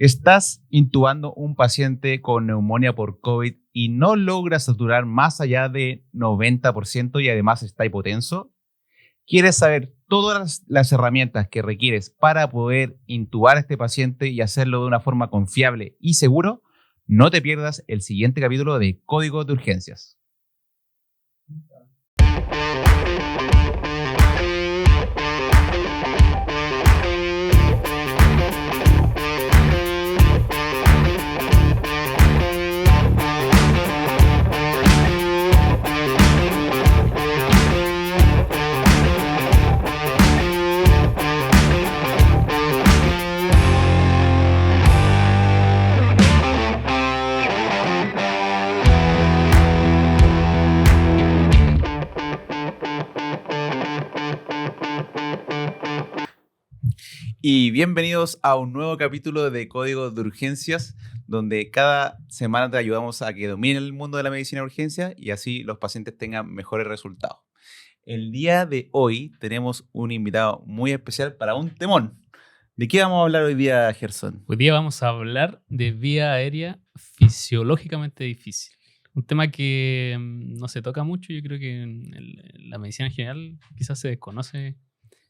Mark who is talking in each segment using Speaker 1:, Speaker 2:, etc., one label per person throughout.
Speaker 1: Estás intubando un paciente con neumonía por COVID y no logras saturar más allá de 90% y además está hipotenso. ¿Quieres saber todas las herramientas que requieres para poder intubar a este paciente y hacerlo de una forma confiable y seguro? No te pierdas el siguiente capítulo de Código de Urgencias. Y bienvenidos a un nuevo capítulo de Código de Urgencias, donde cada semana te ayudamos a que domine el mundo de la medicina de urgencia y así los pacientes tengan mejores resultados. El día de hoy tenemos un invitado muy especial para un temón. ¿De qué vamos a hablar hoy día, Gerson?
Speaker 2: Hoy día vamos a hablar de vía aérea fisiológicamente difícil. Un tema que no se toca mucho, yo creo que en la medicina en general quizás se desconoce,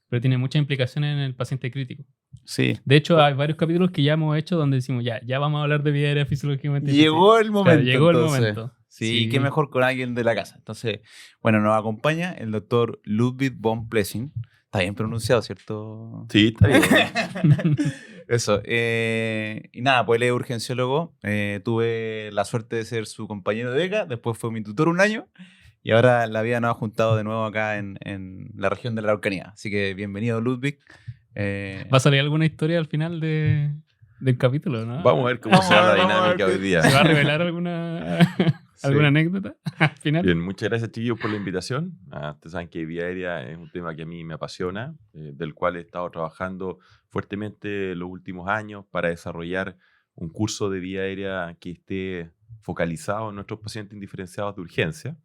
Speaker 2: pero tiene muchas implicaciones en el paciente crítico.
Speaker 1: Sí.
Speaker 2: De hecho, hay varios capítulos que ya hemos hecho donde decimos, ya vamos a hablar de vía aérea fisiológicamente difícil.
Speaker 1: Llegó el momento.
Speaker 2: Claro, llegó
Speaker 1: entonces.
Speaker 2: el momento.
Speaker 1: Sí, qué mejor con alguien de la casa. Entonces, bueno, nos acompaña el doctor Ludwig von Plessing. Está bien pronunciado, ¿cierto?
Speaker 3: Sí, está bien.
Speaker 1: Eso. Y nada, pues él es urgenciólogo. Tuve la suerte de ser su compañero de beca. Después fue mi tutor un año. Y ahora la vida nos ha juntado de nuevo acá en la región de la Araucanía. Así que bienvenido, Ludwig.
Speaker 2: ¿Va a salir alguna historia al final del capítulo, no?
Speaker 3: Vamos a ver cómo será la dinámica hoy día.
Speaker 2: ¿Se va a revelar alguna anécdota al final?
Speaker 3: Bien, muchas gracias, chiquillos, por la invitación. Ustedes saben que vía aérea es un tema que a mí me apasiona, del cual he estado trabajando fuertemente los últimos años para desarrollar un curso de vía aérea que esté focalizado en nuestros pacientes indiferenciados de urgencia.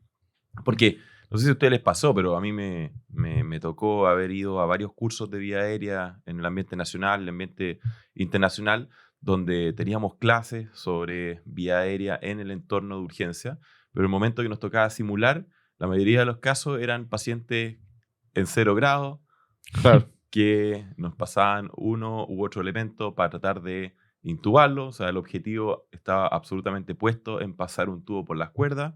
Speaker 3: Porque, no sé si a ustedes les pasó, pero a mí me tocó haber ido a varios cursos de vía aérea en el ambiente nacional, el ambiente internacional, donde teníamos clases sobre vía aérea en el entorno de urgencia, pero el momento que nos tocaba simular, la mayoría de los casos eran pacientes en 0 grado,
Speaker 1: Claro.
Speaker 3: que nos pasaban uno u otro elemento para tratar de intubarlo. O sea, el objetivo estaba absolutamente puesto en pasar un tubo por las cuerdas.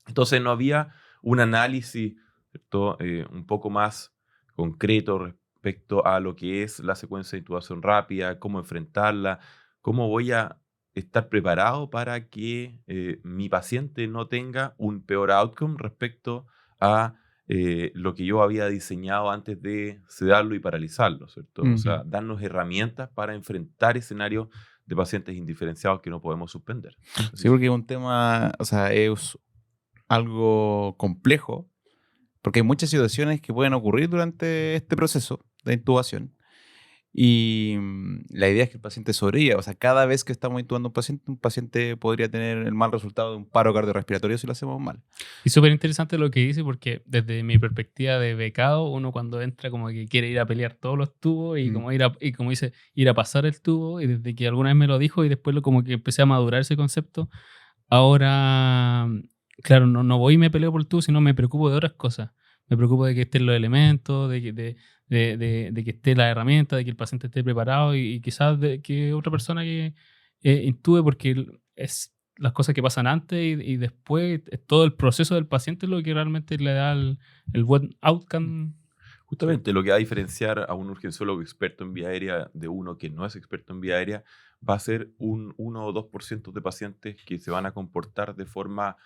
Speaker 3: Entonces no había un análisis, ¿cierto? Un poco más concreto respecto a lo que es la secuencia de intubación rápida, cómo enfrentarla, cómo voy a estar preparado para que mi paciente no tenga un peor outcome respecto a lo que yo había diseñado antes de sedarlo y paralizarlo, ¿cierto?
Speaker 1: Uh-huh.
Speaker 3: O sea, darnos herramientas para enfrentar escenarios de pacientes indiferenciados que no podemos suspender.
Speaker 1: Sí, porque es un tema, o sea, es algo complejo, porque hay muchas situaciones que pueden ocurrir durante este proceso de intubación y la idea es que el paciente sobreviva. O sea, cada vez que estamos intubando un paciente podría tener el mal resultado de un paro cardiorrespiratorio si lo hacemos mal.
Speaker 2: Y súper interesante lo que dice, porque desde mi perspectiva de becado, uno cuando entra como que quiere ir a pelear todos los tubos y como dice, ir a pasar el tubo, y desde que alguna vez me lo dijo y después como que empecé a madurar ese concepto, ahora... Claro, no voy y me peleo por el tubo, sino me preocupo de otras cosas. Me preocupo de que estén los elementos, de que esté la herramienta, de que el paciente esté preparado y quizás de que otra persona que intube, porque es las cosas que pasan antes y después, todo el proceso del paciente es lo que realmente le da el buen outcome.
Speaker 3: Justamente lo que va a diferenciar a un urgenciólogo experto en vía aérea de uno que no es experto en vía aérea va a ser un 1 o 2% de pacientes que se van a comportar de forma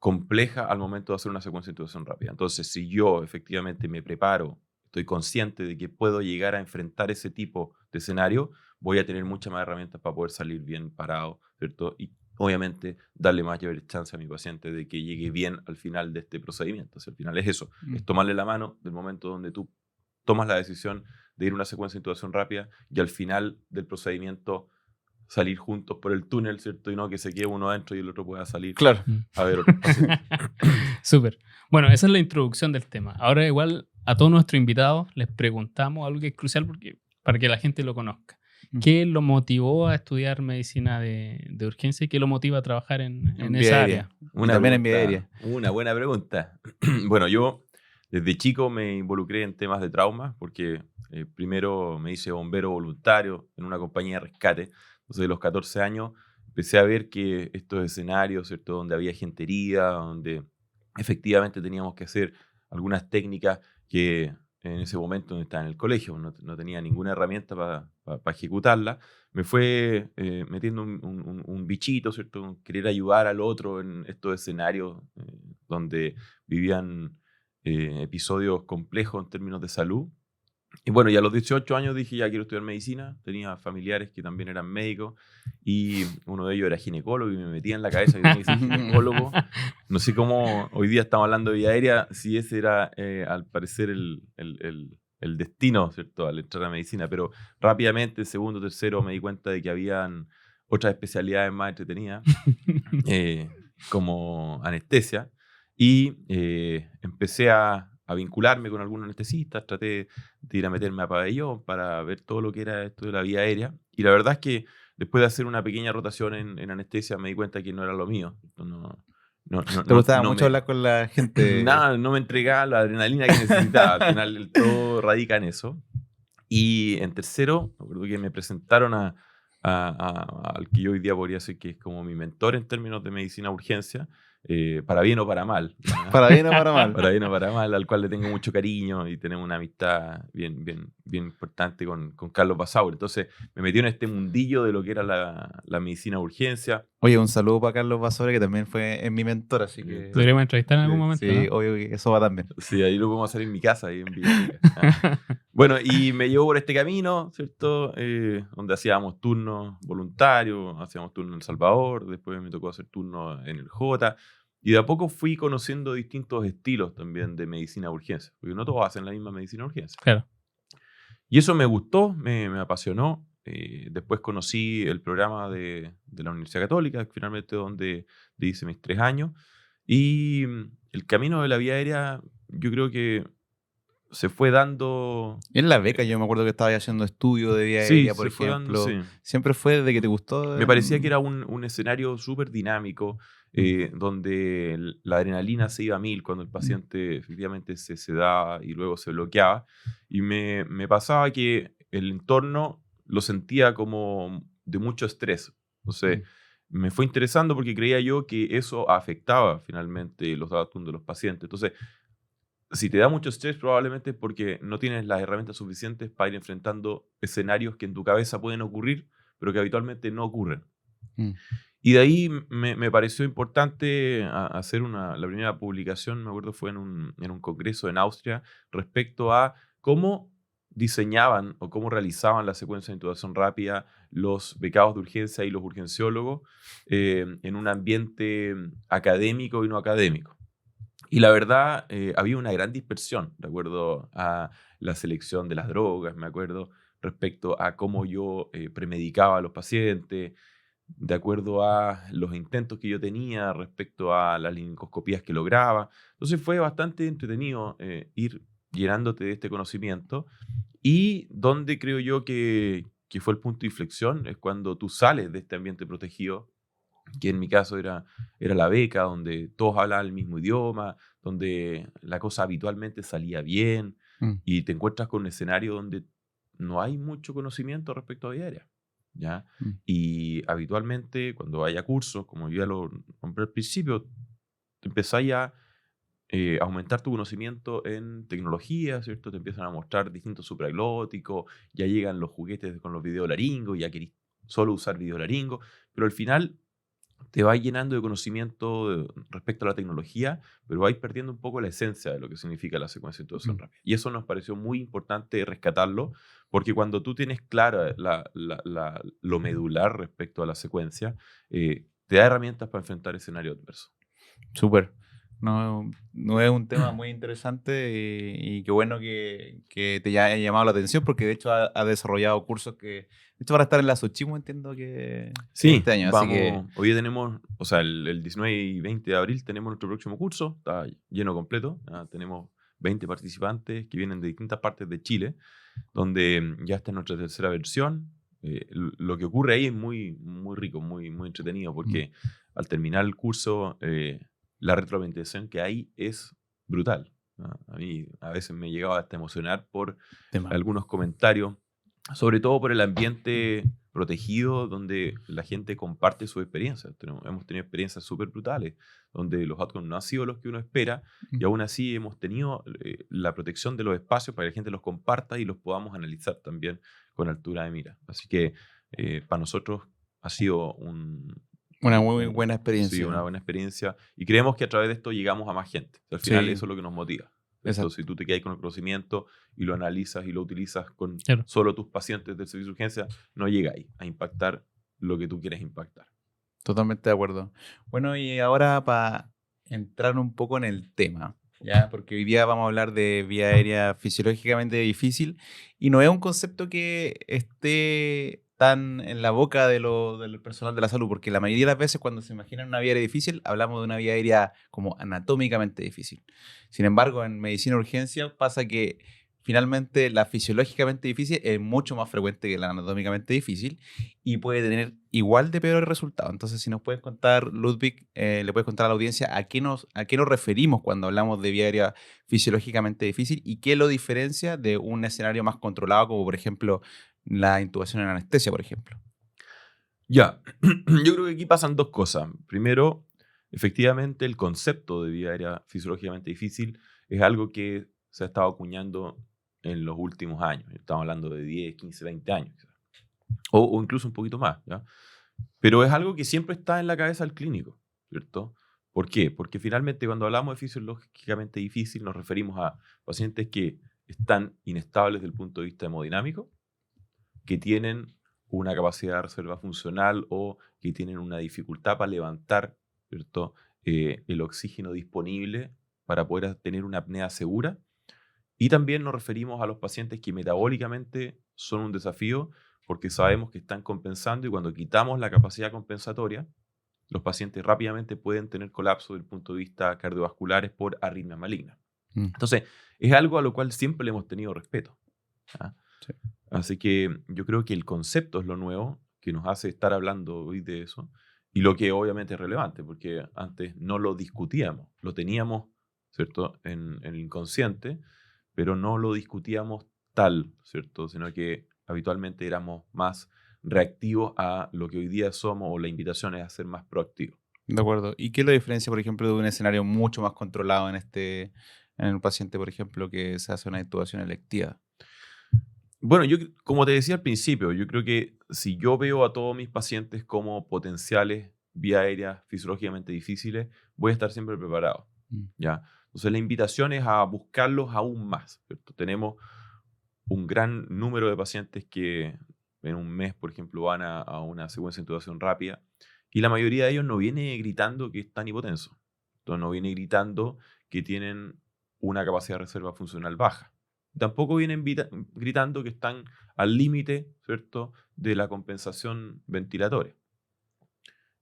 Speaker 3: compleja al momento de hacer una secuencia de intubación rápida. Entonces, si yo efectivamente me preparo, estoy consciente de que puedo llegar a enfrentar ese tipo de escenario, voy a tener muchas más herramientas para poder salir bien parado, ¿cierto? Y obviamente darle mayor chance a mi paciente de que llegue bien al final de este procedimiento. O sea, al final es eso, es tomarle la mano del momento donde tú tomas la decisión de ir a una secuencia de intubación rápida y al final del procedimiento salir juntos por el túnel, ¿cierto? Y no que se quede uno adentro y el otro pueda salir
Speaker 1: Claro.
Speaker 3: a ver otros pacientes.
Speaker 2: Súper. Bueno, esa es la introducción del tema. Ahora igual a todos nuestros invitados les preguntamos algo que es crucial para que la gente lo conozca. ¿qué lo motivó a estudiar medicina de urgencia y qué lo motiva a trabajar en
Speaker 1: vía
Speaker 2: esa
Speaker 1: aérea.
Speaker 2: área?
Speaker 1: También en vía aérea.
Speaker 3: Una buena pregunta. Bueno, yo desde chico me involucré en temas de trauma porque primero me hice bombero voluntario en una compañía de rescate. Entonces, de los 14 años empecé a ver que estos escenarios, ¿cierto? Donde había gente herida, donde efectivamente teníamos que hacer algunas técnicas que en ese momento no estaba en el colegio, no tenía ninguna herramienta para ejecutarla, me fue metiendo un bichito, ¿cierto? Un querer ayudar al otro en estos escenarios donde vivían episodios complejos en términos de salud. Y bueno, ya a los 18 años dije, ya quiero estudiar medicina. Tenía familiares que también eran médicos y uno de ellos era ginecólogo y me metía en la cabeza que tenía que ser ginecólogo. No sé cómo hoy día estamos hablando de vía aérea, si ese era al parecer el destino, ¿cierto? Al entrar a medicina, pero rápidamente, en segundo, tercero, me di cuenta de que habían otras especialidades más entretenidas, como anestesia, y empecé a vincularme con algunos anestesistas, traté de ir a meterme a pabellón para ver todo lo que era esto de la vía aérea, y la verdad es que después de hacer una pequeña rotación en anestesia me di cuenta que no era lo mío.
Speaker 1: ¿Te gustaba
Speaker 3: No
Speaker 1: mucho hablar con la gente?
Speaker 3: nada, no me entregaba la adrenalina que necesitaba. Al final todo radica en eso. Y en tercero, me acuerdo que me presentaron al que yo hoy día podría decir que es como mi mentor en términos de medicina urgencia, para bien o para mal. ¿Ya?
Speaker 1: ¿Para bien o para mal?
Speaker 3: Para bien o para mal, al cual le tengo mucho cariño y tenemos una amistad bien importante con Carlos Basaur. Entonces me metió en este mundillo de lo que era la medicina urgencia.
Speaker 1: Oye, un saludo para Carlos Basore, que también fue mi mentor, así que...
Speaker 2: Deberíamos entrevistar en algún
Speaker 3: Sí,
Speaker 2: momento,
Speaker 1: Sí,
Speaker 2: ¿no?
Speaker 1: obvio que eso va también.
Speaker 3: Sí, ahí lo podemos hacer en mi casa, ahí en Villarrica. Bueno, y me llevó por este camino, ¿cierto? Donde hacíamos turnos voluntarios, hacíamos turnos en El Salvador, después me tocó hacer turnos en el J. Y de a poco fui conociendo distintos estilos también de medicina de urgencia, porque no todos hacen la misma medicina de urgencia.
Speaker 2: Claro.
Speaker 3: Y eso me gustó, me apasionó. Después conocí el programa de la Universidad Católica, finalmente donde hice mis 3 años. Y el camino de la vía aérea, yo creo que se fue dando.
Speaker 1: En la beca yo me acuerdo que estaba haciendo estudio de vía
Speaker 3: Sí,
Speaker 1: aérea, por
Speaker 3: se fue dando,
Speaker 1: ejemplo.
Speaker 3: sí.
Speaker 1: ¿Siempre fue desde que te gustó?
Speaker 3: Me parecía que era un escenario súper dinámico, donde la adrenalina se iba a 1000 cuando el paciente efectivamente se sedaba y luego se bloqueaba. Y me pasaba que el entorno lo sentía como de mucho estrés. Entonces, me fue interesando porque creía yo que eso afectaba finalmente los datos de los pacientes. Entonces, si te da mucho estrés, probablemente es porque no tienes las herramientas suficientes para ir enfrentando escenarios que en tu cabeza pueden ocurrir, pero que habitualmente no ocurren.
Speaker 1: Mm.
Speaker 3: Y de ahí me pareció importante hacer la primera publicación, me acuerdo fue en un congreso en Austria, respecto a cómo diseñaban o cómo realizaban la secuencia de intubación rápida los becados de urgencia y los urgenciólogos en un ambiente académico y no académico. Y la verdad, había una gran dispersión, de acuerdo a la selección de las drogas, me acuerdo, respecto a cómo yo premedicaba a los pacientes, de acuerdo a los intentos que yo tenía respecto a las laringoscopías que lograba. Entonces fue bastante entretenido ir llenándote de este conocimiento. Y donde creo yo que fue el punto de inflexión es cuando tú sales de este ambiente protegido, que en mi caso era la beca, donde todos hablaban el mismo idioma, donde la cosa habitualmente salía bien, y te encuentras con un escenario donde no hay mucho conocimiento respecto a vía aérea, ¿ya? Y habitualmente cuando haya cursos, como yo ya lo nombré al principio, te empezáis a aumentar tu conocimiento en tecnología, ¿cierto? Te empiezan a mostrar distintos supraglóticos, ya llegan los juguetes con los videolaringos, ya querís solo usar videolaringos, pero al final te vas llenando de conocimiento respecto a la tecnología, pero vais perdiendo un poco la esencia de lo que significa la secuencia de intubación rápida. Y eso nos pareció muy importante rescatarlo, porque cuando tú tienes clara lo medular respecto a la secuencia, te da herramientas para enfrentar escenarios adversos.
Speaker 1: Súper. No es un tema muy interesante y qué bueno que te haya llamado la atención, porque de hecho ha desarrollado cursos que, de hecho, van a estar en la Sochimo, entiendo que
Speaker 3: Sí,
Speaker 1: este año.
Speaker 3: vamos,
Speaker 1: Así que
Speaker 3: hoy día tenemos, o sea, el 19 y 20 de abril tenemos nuestro próximo curso, está lleno completo, tenemos 20 participantes que vienen de distintas partes de Chile, donde ya está en nuestra tercera versión. lo que ocurre ahí es muy, muy rico, muy, muy entretenido, porque al terminar el curso, la retroalimentación que hay es brutal, ¿no? A mí a veces me llegaba hasta emocionar por
Speaker 4: Tema.
Speaker 3: algunos comentarios, sobre todo por el ambiente protegido donde la gente comparte sus experiencias. Hemos tenido experiencias súper brutales, donde los outcomes no han sido los que uno espera, y aún así hemos tenido la protección de los espacios para que la gente los comparta y los podamos analizar también con altura de mira. Así que para nosotros ha sido
Speaker 4: Una muy buena
Speaker 3: sí,
Speaker 4: experiencia.
Speaker 3: una buena experiencia, y creemos que a través de esto llegamos a más gente. Al final
Speaker 4: Sí.
Speaker 3: eso es lo que nos motiva.
Speaker 4: Exacto.
Speaker 3: Entonces, si tú te quedas con el conocimiento y lo analizas y lo utilizas con
Speaker 2: Claro.
Speaker 3: solo tus pacientes del servicio de urgencia, no llega ahí a impactar lo que tú quieres impactar.
Speaker 4: Totalmente de acuerdo. Bueno, y ahora para entrar un poco en el tema, ¿ya? Porque hoy día vamos a hablar de vía aérea fisiológicamente difícil y no es un concepto que esté tan en la boca del personal de la salud, porque la mayoría de las veces cuando se imaginan una vía aérea difícil, hablamos de una vía aérea como anatómicamente difícil. Sin embargo, en medicina de urgencia pasa que finalmente la fisiológicamente difícil es mucho más frecuente que la anatómicamente difícil y puede tener igual de peores resultados. Entonces, si nos puedes contar, Ludwig, le puedes contar a la audiencia a qué nos referimos cuando hablamos de vía aérea fisiológicamente difícil y qué lo diferencia de un escenario más controlado, como por ejemplo la intubación en anestesia, por ejemplo.
Speaker 3: Ya, yo creo que aquí pasan dos cosas. Primero, efectivamente, el concepto de vía aérea fisiológicamente difícil es algo que se ha estado acuñando en los últimos años. Estamos hablando de 10, 15, 20 años. O incluso un poquito más, ¿ya? Pero es algo que siempre está en la cabeza del clínico, ¿cierto? ¿Por qué? Porque finalmente cuando hablamos de fisiológicamente difícil nos referimos a pacientes que están inestables desde el punto de vista hemodinámico, que tienen una capacidad de reserva funcional o que tienen una dificultad para levantar, ¿cierto? El oxígeno disponible para poder tener una apnea segura. Y también nos referimos a los pacientes que metabólicamente son un desafío porque sabemos que están compensando y cuando quitamos la capacidad compensatoria, los pacientes rápidamente pueden tener colapso desde el punto de vista cardiovasculares por arritmia maligna. Entonces, es algo a lo cual siempre le hemos tenido respeto, ¿ah?
Speaker 4: Sí.
Speaker 3: Así que yo creo que el concepto es lo nuevo que nos hace estar hablando hoy de eso y lo que obviamente es relevante porque antes no lo discutíamos, lo teníamos, ¿cierto?, en el inconsciente, pero no lo discutíamos tal, ¿cierto?, sino que habitualmente éramos más reactivos a lo que hoy día somos o la invitación es a ser más proactivos.
Speaker 4: De acuerdo. ¿Y qué es la diferencia, por ejemplo, de un escenario mucho más controlado en un paciente, por ejemplo, que se hace una intubación electiva?
Speaker 3: Bueno, yo, como te decía al principio, yo creo que si yo veo a todos mis pacientes como potenciales vía aérea fisiológicamente difíciles, voy a estar siempre preparado, ¿ya? Entonces la invitación es a buscarlos aún más, ¿cierto? Tenemos un gran número de pacientes que en un mes, por ejemplo, van a una secuencia de intubación rápida y la mayoría de ellos no viene gritando que están hipotensos. Entonces no viene gritando que tienen una capacidad de reserva funcional baja. Tampoco vienen gritando que están al límite, ¿cierto?, de la compensación ventilatoria.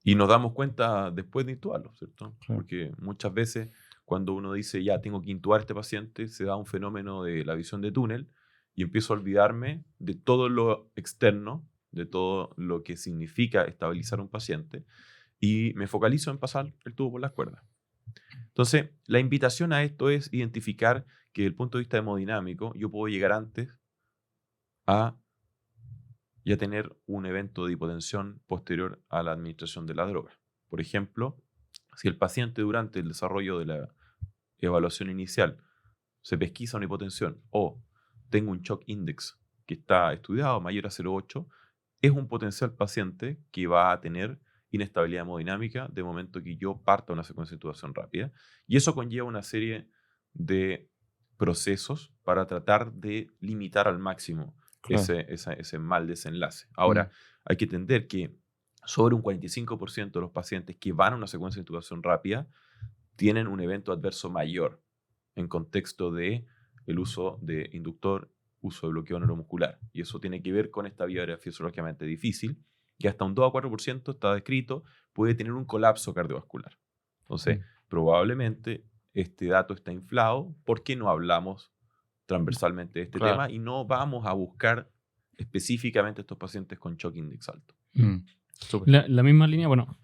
Speaker 3: Y nos damos cuenta después de intubarlo, ¿cierto?
Speaker 4: Claro.
Speaker 3: Porque muchas veces cuando uno dice, ya tengo que intubar a este paciente, se da un fenómeno de la visión de túnel y empiezo a olvidarme de todo lo externo, de todo lo que significa estabilizar a un paciente y me focalizo en pasar el tubo por las cuerdas. Entonces, la invitación a esto es identificar que desde el punto de vista hemodinámico yo puedo llegar antes a ya tener un evento de hipotensión posterior a la administración de la droga. Por ejemplo, si el paciente durante el desarrollo de la evaluación inicial se pesquisa una hipotensión o tengo un shock index que está estudiado mayor a 0,8, es un potencial paciente que va a tener inestabilidad hemodinámica de momento que yo parta una secuencia de intubación rápida. Y eso conlleva una serie de procesos para tratar de limitar al máximo
Speaker 4: Claro.
Speaker 3: ese mal desenlace. Ahora, hay que entender que sobre un 45% de los pacientes que van a una secuencia de intubación rápida tienen un evento adverso mayor en contexto de el uso de inductor, uso de bloqueo neuromuscular. Y eso tiene que ver con esta vía aérea fisiológicamente difícil, que hasta un 2 a 4% está descrito, puede tener un colapso cardiovascular. Entonces, probablemente este dato está inflado porque no hablamos transversalmente de este
Speaker 4: Claro.
Speaker 3: tema y no vamos a buscar específicamente estos pacientes con shock index alto.
Speaker 4: Súper.
Speaker 2: La misma línea, bueno,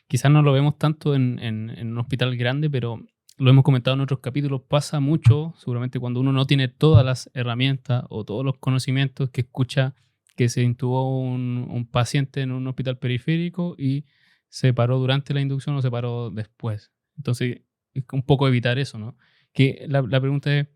Speaker 2: quizás no lo vemos tanto en un hospital grande, pero lo hemos comentado en otros capítulos, pasa mucho, seguramente cuando uno no tiene todas las herramientas o todos los conocimientos, que escucha que se intubó un paciente en un hospital periférico y se paró durante la inducción o se paró después. Entonces, es un poco evitar eso, ¿no? Que la pregunta es,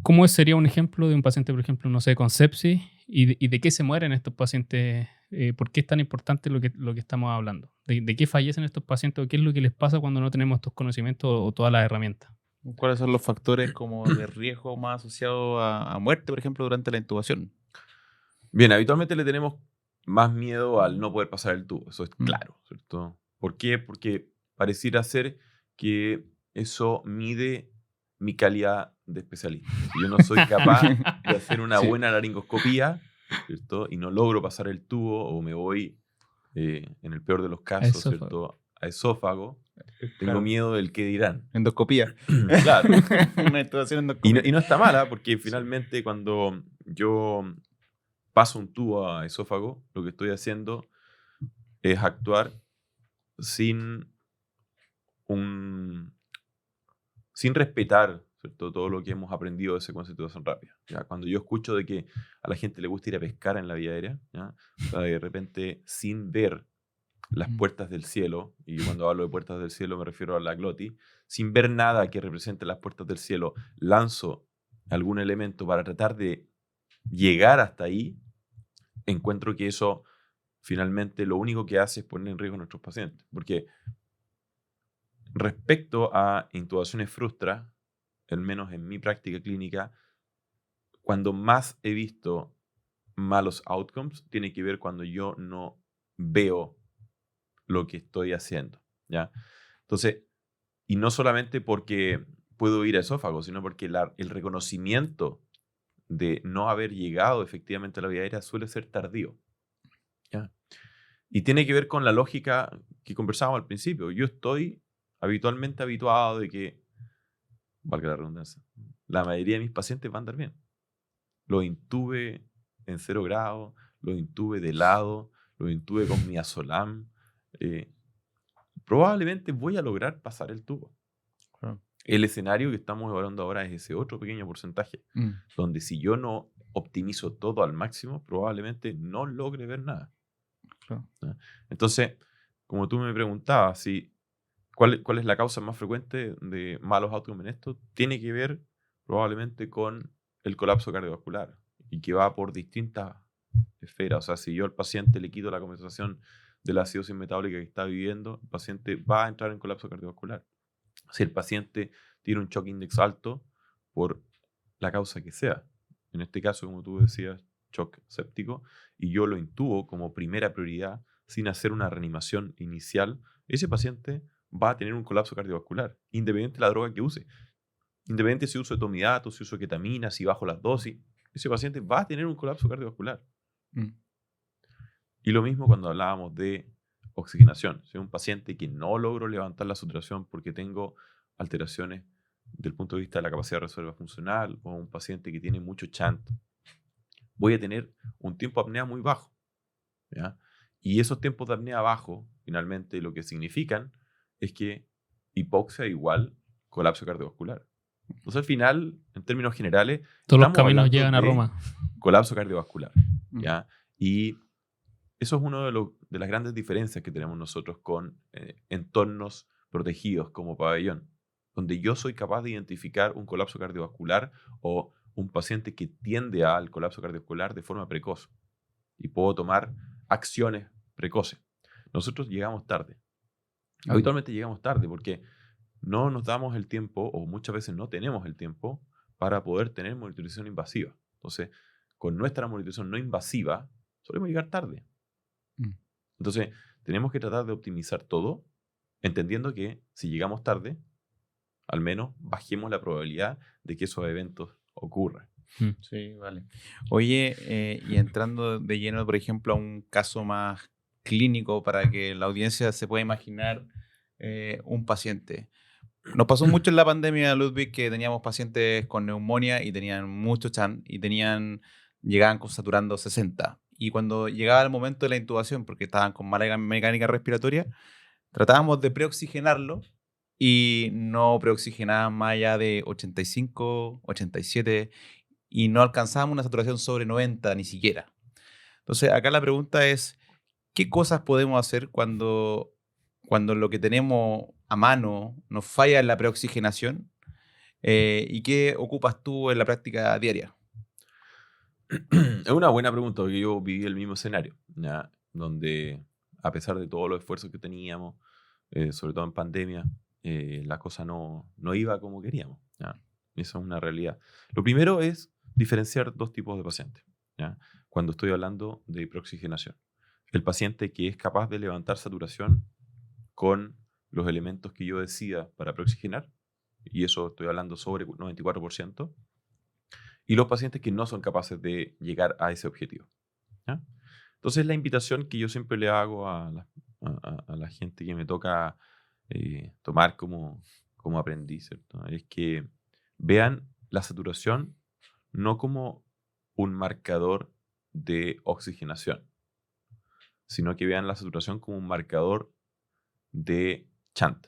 Speaker 2: ¿cómo sería un ejemplo de un paciente, por ejemplo, no sé, con sepsis y de qué se mueren estos pacientes? ¿Por qué es tan importante lo que estamos hablando? ¿De qué fallecen estos pacientes o qué es lo que les pasa cuando no tenemos estos conocimientos o todas las herramientas?
Speaker 4: ¿Cuáles son los factores como de riesgo más asociados a muerte, por ejemplo, durante la intubación?
Speaker 3: Bien, habitualmente le tenemos más miedo al no poder pasar el tubo, eso es claro, ¿cierto? ¿Por qué? Porque pareciera ser que eso mide mi calidad de especialista. Si yo no soy capaz de hacer una buena laringoscopía, ¿cierto? Y no logro pasar el tubo o me voy, en el peor de los casos, ¿cierto? A esófago, tengo miedo del qué dirán.
Speaker 4: Endoscopía.
Speaker 3: Claro.
Speaker 4: Una intubación endoscopía.
Speaker 3: Y no está mala, porque finalmente cuando yo paso un tubo a esófago, lo que estoy haciendo es actuar sin respetar, ¿cierto?, todo lo que hemos aprendido de secuencia de intubación rápida. ¿Ya? Cuando yo escucho de que a la gente le gusta ir a pescar en la vía aérea, ¿ya? O sea, de repente sin ver las puertas del cielo, y cuando hablo de puertas del cielo me refiero a la glotis, sin ver nada que represente las puertas del cielo, lanzo algún elemento para tratar de llegar hasta ahí, encuentro que eso finalmente lo único que hace es poner en riesgo a nuestros pacientes. Porque respecto a intubaciones frustra, al menos en mi práctica clínica, cuando más he visto malos outcomes, tiene que ver cuando yo no veo lo que estoy haciendo, ¿ya? Entonces, y no solamente porque puedo ir a esófago, sino porque el reconocimiento de no haber llegado efectivamente a la vía aérea suele ser tardío, ¿ya? Y tiene que ver con la lógica que conversábamos al principio. Yo estoy habitualmente habituado de que, valga la redundancia, la mayoría de mis pacientes van a andar bien. Lo intube en 0 grados, lo intube de lado, lo intube con midazolam. Probablemente voy a lograr pasar el tubo.
Speaker 4: Claro.
Speaker 3: El escenario que estamos evaluando ahora es ese otro pequeño porcentaje, donde si yo no optimizo todo al máximo, probablemente no logre ver nada.
Speaker 4: Claro.
Speaker 3: ¿Ya? Entonces, como tú me preguntabas, ¿cuál es la causa más frecuente de malos outcomes en esto? Tiene que ver probablemente con el colapso cardiovascular y que va por distintas esferas. O sea, si yo al paciente le quito la compensación de la acidosis metabólica que está viviendo, el paciente va a entrar en colapso cardiovascular. Si el paciente tiene un shock index alto, por la causa que sea, en este caso, como tú decías, shock séptico, y yo lo intubo como primera prioridad sin hacer una reanimación inicial, ese paciente va a tener un colapso cardiovascular, independiente de la droga que use. Independiente si uso etomidato, si uso ketamina, si bajo las dosis, ese paciente va a tener un colapso cardiovascular. Y lo mismo cuando hablábamos de oxigenación. Si es un paciente que no logro levantar la saturación porque tengo alteraciones del punto de vista de la capacidad de reserva funcional, o un paciente que tiene mucho chant, voy a tener un tiempo de apnea muy bajo, ¿ya? Y esos tiempos de apnea bajo, finalmente, lo que significan es que hipoxia igual colapso cardiovascular. Entonces, al final, en términos generales,
Speaker 2: todos los caminos llegan a Roma.
Speaker 3: Colapso cardiovascular, ¿ya? Y eso es una de las grandes diferencias que tenemos nosotros con entornos protegidos como pabellón, donde yo soy capaz de identificar un colapso cardiovascular o un paciente que tiende al colapso cardiovascular de forma precoz y puedo tomar acciones precoces. Nosotros llegamos tarde. Habitualmente llegamos tarde porque no nos damos el tiempo, o muchas veces no tenemos el tiempo, para poder tener monitorización invasiva. Entonces, con nuestra monitorización no invasiva, solemos llegar tarde. Entonces, tenemos que tratar de optimizar todo, entendiendo que si llegamos tarde, al menos bajemos la probabilidad de que esos eventos ocurran.
Speaker 4: Sí, vale. Oye, y entrando de lleno, por ejemplo, a un caso más clínico para que la audiencia se pueda imaginar un paciente. Nos pasó mucho en la pandemia, Ludwig, que teníamos pacientes con neumonía y tenían mucho chant y tenían llegaban saturando 60. Y cuando llegaba el momento de la intubación, porque estaban con mala mecánica respiratoria, tratábamos de preoxigenarlo y no preoxigenaban más allá de 85, 87 y no alcanzábamos una saturación sobre 90 ni siquiera. Entonces, acá la pregunta es, ¿qué cosas podemos hacer cuando lo que tenemos a mano nos falla en la preoxigenación? ¿Y qué ocupas tú en la práctica diaria?
Speaker 3: Es una buena pregunta, porque yo viví el mismo escenario, ¿ya? Donde a pesar de todos los esfuerzos que teníamos, sobre todo en pandemia, la cosa no iba como queríamos, ¿ya? Eso es una realidad. Lo primero es diferenciar dos tipos de pacientes, ¿ya? Cuando estoy hablando de preoxigenación. El paciente que es capaz de levantar saturación con los elementos que yo decida para preoxigenar, y eso estoy hablando sobre 94%, y los pacientes que no son capaces de llegar a ese objetivo, ¿ya? Entonces la invitación que yo siempre le hago a la gente que me toca tomar como aprendiz, ¿cierto? Es que vean la saturación no como un marcador de oxigenación, sino que vean la saturación como un marcador de chant.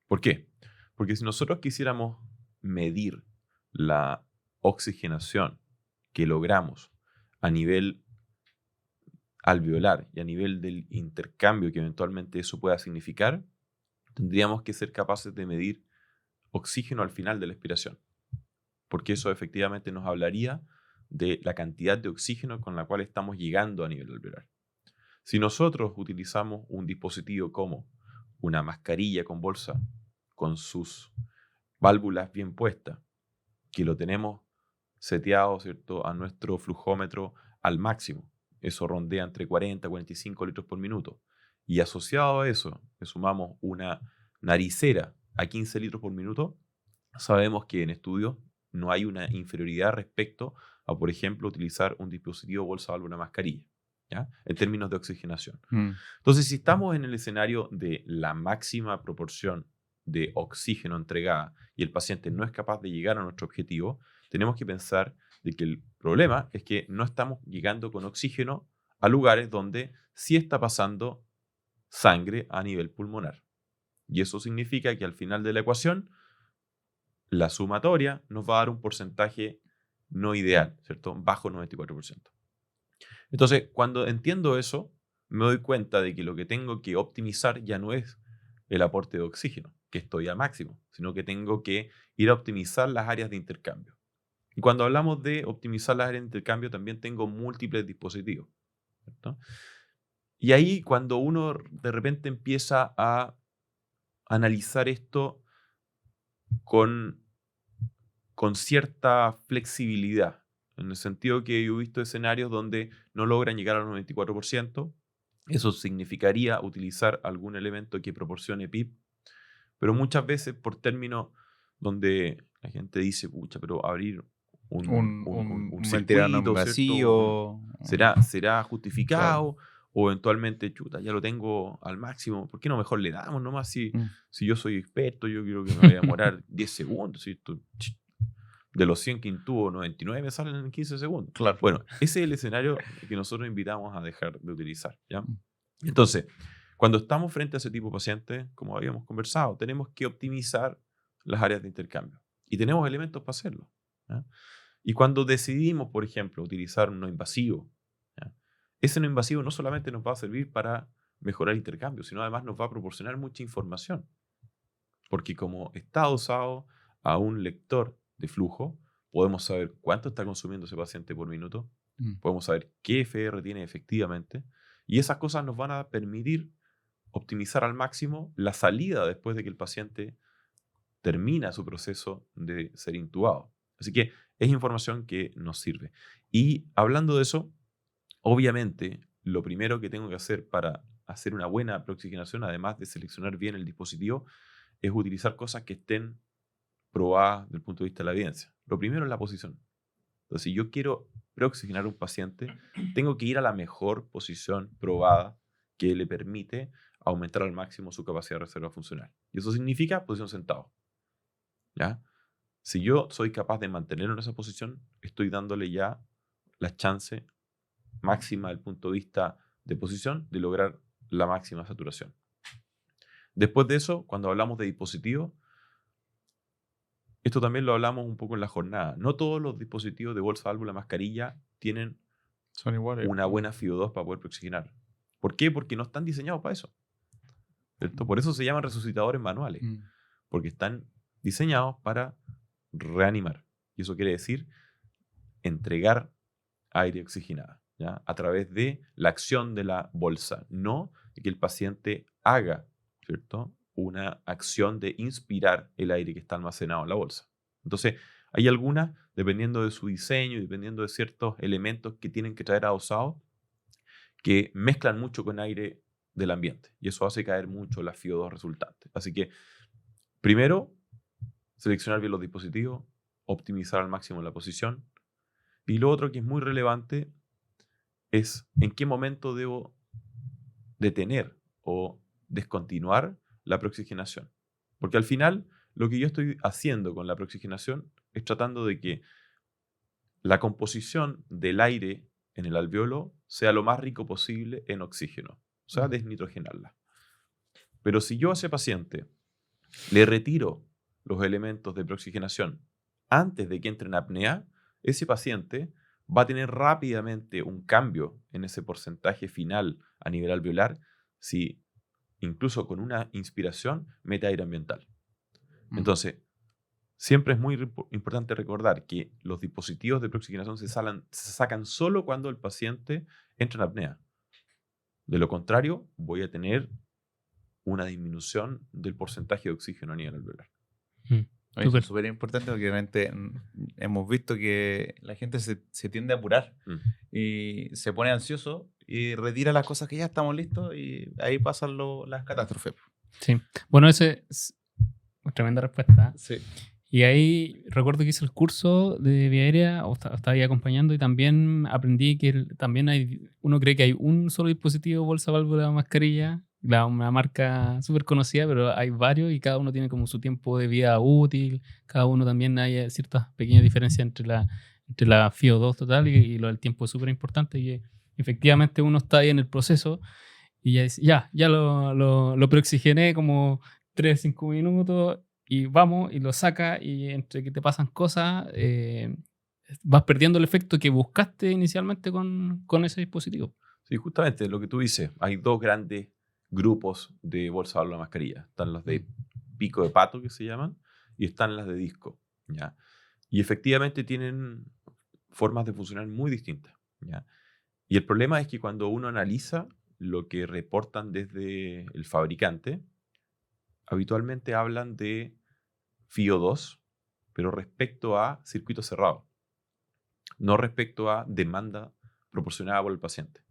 Speaker 3: ¿Por qué? Porque si nosotros quisiéramos medir la oxigenación que logramos a nivel alveolar y a nivel del intercambio que eventualmente eso pueda significar, tendríamos que ser capaces de medir oxígeno al final de la expiración, porque eso efectivamente nos hablaría de la cantidad de oxígeno con la cual estamos llegando a nivel alveolar. Si nosotros utilizamos un dispositivo como una mascarilla con bolsa, con sus válvulas bien puestas, que lo tenemos seteado, ¿cierto?, a nuestro flujómetro al máximo, eso rondea entre 40 y 45 litros por minuto, y asociado a eso le sumamos una naricera a 15 litros por minuto, sabemos que en estudios no hay una inferioridad respecto a, por ejemplo, utilizar un dispositivo bolsa válvula mascarilla, ¿ya?, en términos de oxigenación. Entonces, si estamos en el escenario de la máxima proporción de oxígeno entregada y el paciente no es capaz de llegar a nuestro objetivo, tenemos que pensar de que el problema es que no estamos llegando con oxígeno a lugares donde sí está pasando sangre a nivel pulmonar. Y eso significa que al final de la ecuación, la sumatoria nos va a dar un porcentaje no ideal, ¿cierto? Bajo 94%. Entonces, cuando entiendo eso, me doy cuenta de que lo que tengo que optimizar ya no es el aporte de oxígeno, que estoy al máximo, sino que tengo que ir a optimizar las áreas de intercambio. Y cuando hablamos de optimizar las áreas de intercambio, también tengo múltiples dispositivos, ¿cierto? Y ahí cuando uno de repente empieza a analizar esto con cierta flexibilidad, en el sentido que yo he visto escenarios donde no logran llegar al 94%, eso significaría utilizar algún elemento que proporcione PIB, pero muchas veces por términos donde la gente dice, pucha, pero abrir un
Speaker 4: ventilador
Speaker 3: circuito,
Speaker 4: vacío.
Speaker 3: ¿cierto? ¿Será justificado?
Speaker 4: Claro.
Speaker 3: O eventualmente, chuta, ya lo tengo al máximo, ¿por qué no mejor le damos nomás? Si yo soy experto, yo quiero que me vaya a demorar 10 segundos, si de los 100 que intubo, 99 me salen en 15 segundos.
Speaker 4: Claro.
Speaker 3: Bueno, ese es el escenario que nosotros invitamos a dejar de utilizar, ¿ya? Entonces, cuando estamos frente a ese tipo de pacientes, como habíamos conversado, tenemos que optimizar las áreas de intercambio. Y tenemos elementos para hacerlo, ¿ya? Y cuando decidimos, por ejemplo, utilizar un no invasivo, ¿ya?, ese no invasivo no solamente nos va a servir para mejorar el intercambio, sino además nos va a proporcionar mucha información. Porque como está adosado a un lector de flujo, podemos saber cuánto está consumiendo ese paciente por minuto, podemos saber qué FR tiene efectivamente, y esas cosas nos van a permitir optimizar al máximo la salida después de que el paciente termina su proceso de ser intubado. Así que es información que nos sirve. Y hablando de eso, obviamente, lo primero que tengo que hacer para hacer una buena preoxigenación, además de seleccionar bien el dispositivo, es utilizar cosas que estén probadas desde el punto de vista de la evidencia. Lo primero es la posición. Entonces, si yo quiero preoxigenar a un paciente, tengo que ir a la mejor posición probada que le permite aumentar al máximo su capacidad de reserva funcional. Y eso significa posición sentado, ¿ya? Si yo soy capaz de mantenerlo en esa posición, estoy dándole ya la chance máxima del punto de vista de posición de lograr la máxima saturación. Después de eso, cuando hablamos de dispositivos, esto también lo hablamos un poco en la jornada. No todos los dispositivos de bolsa, válvula, mascarilla tienen
Speaker 4: Son iguales.
Speaker 3: una buena FIO2 para poder preoxigenar. ¿Por qué? Porque no están diseñados para eso, ¿cierto? Por eso se llaman resucitadores manuales, porque están diseñados para reanimar. Y eso quiere decir entregar aire oxigenado, ¿ya? A través de la acción de la bolsa, no de que el paciente haga, ¿cierto?, una acción de inspirar el aire que está almacenado en la bolsa. Entonces, hay algunas, dependiendo de su diseño y dependiendo de ciertos elementos que tienen que traer adosados, que mezclan mucho con aire del ambiente. Y eso hace caer mucho la FIO2 resultante. Así que, primero, seleccionar bien los dispositivos, optimizar al máximo la posición. Y lo otro que es muy relevante es en qué momento debo detener o descontinuar la preoxigenación. Porque al final, lo que yo estoy haciendo con la preoxigenación es tratando de que la composición del aire en el alveolo sea lo más rico posible en oxígeno, o sea, desnitrogenarla. Pero si yo a ese paciente le retiro los elementos de preoxigenación antes de que entre en apnea, ese paciente va a tener rápidamente un cambio en ese porcentaje final a nivel alveolar si incluso con una inspiración mete aire ambiental. Entonces, siempre es muy importante recordar que los dispositivos de preoxigenación se sacan solo cuando el paciente entra en apnea. De lo contrario, voy a tener una disminución del porcentaje de oxígeno a nivel alveolar.
Speaker 4: Eso es súper importante porque realmente hemos visto que la gente se tiende a apurar y se pone ansioso y retira las cosas que ya estamos listos y ahí pasan las catástrofes.
Speaker 2: Sí. Bueno, ese es una tremenda respuesta.
Speaker 4: Sí.
Speaker 2: Y ahí recuerdo que hice el curso de vía aérea, o estaba ahí acompañando, y también aprendí que también uno cree que hay un solo dispositivo, bolsa, válvula, mascarilla, una marca súper conocida, pero hay varios y cada uno tiene como su tiempo de vida útil, cada uno también hay ciertas pequeñas diferencias entre la FIO2 total y lo del tiempo es súper importante, y efectivamente uno está ahí en el proceso y ya dice, ya lo preoxigené como 3-5 minutos, y vamos, y lo saca, y entre que te pasan cosas, vas perdiendo el efecto que buscaste inicialmente con ese dispositivo.
Speaker 3: Sí, justamente lo que tú dices, hay dos grandes grupos de bolsa, válvula, mascarilla. Están las de pico de pato, que se llaman, y están las de disco, ¿ya? Y efectivamente tienen formas de funcionar muy distintas, ¿ya? Y el problema es que cuando uno analiza lo que reportan desde el fabricante, habitualmente hablan de FIO2, pero respecto a circuito cerrado, no respecto a demanda proporcionada por el paciente.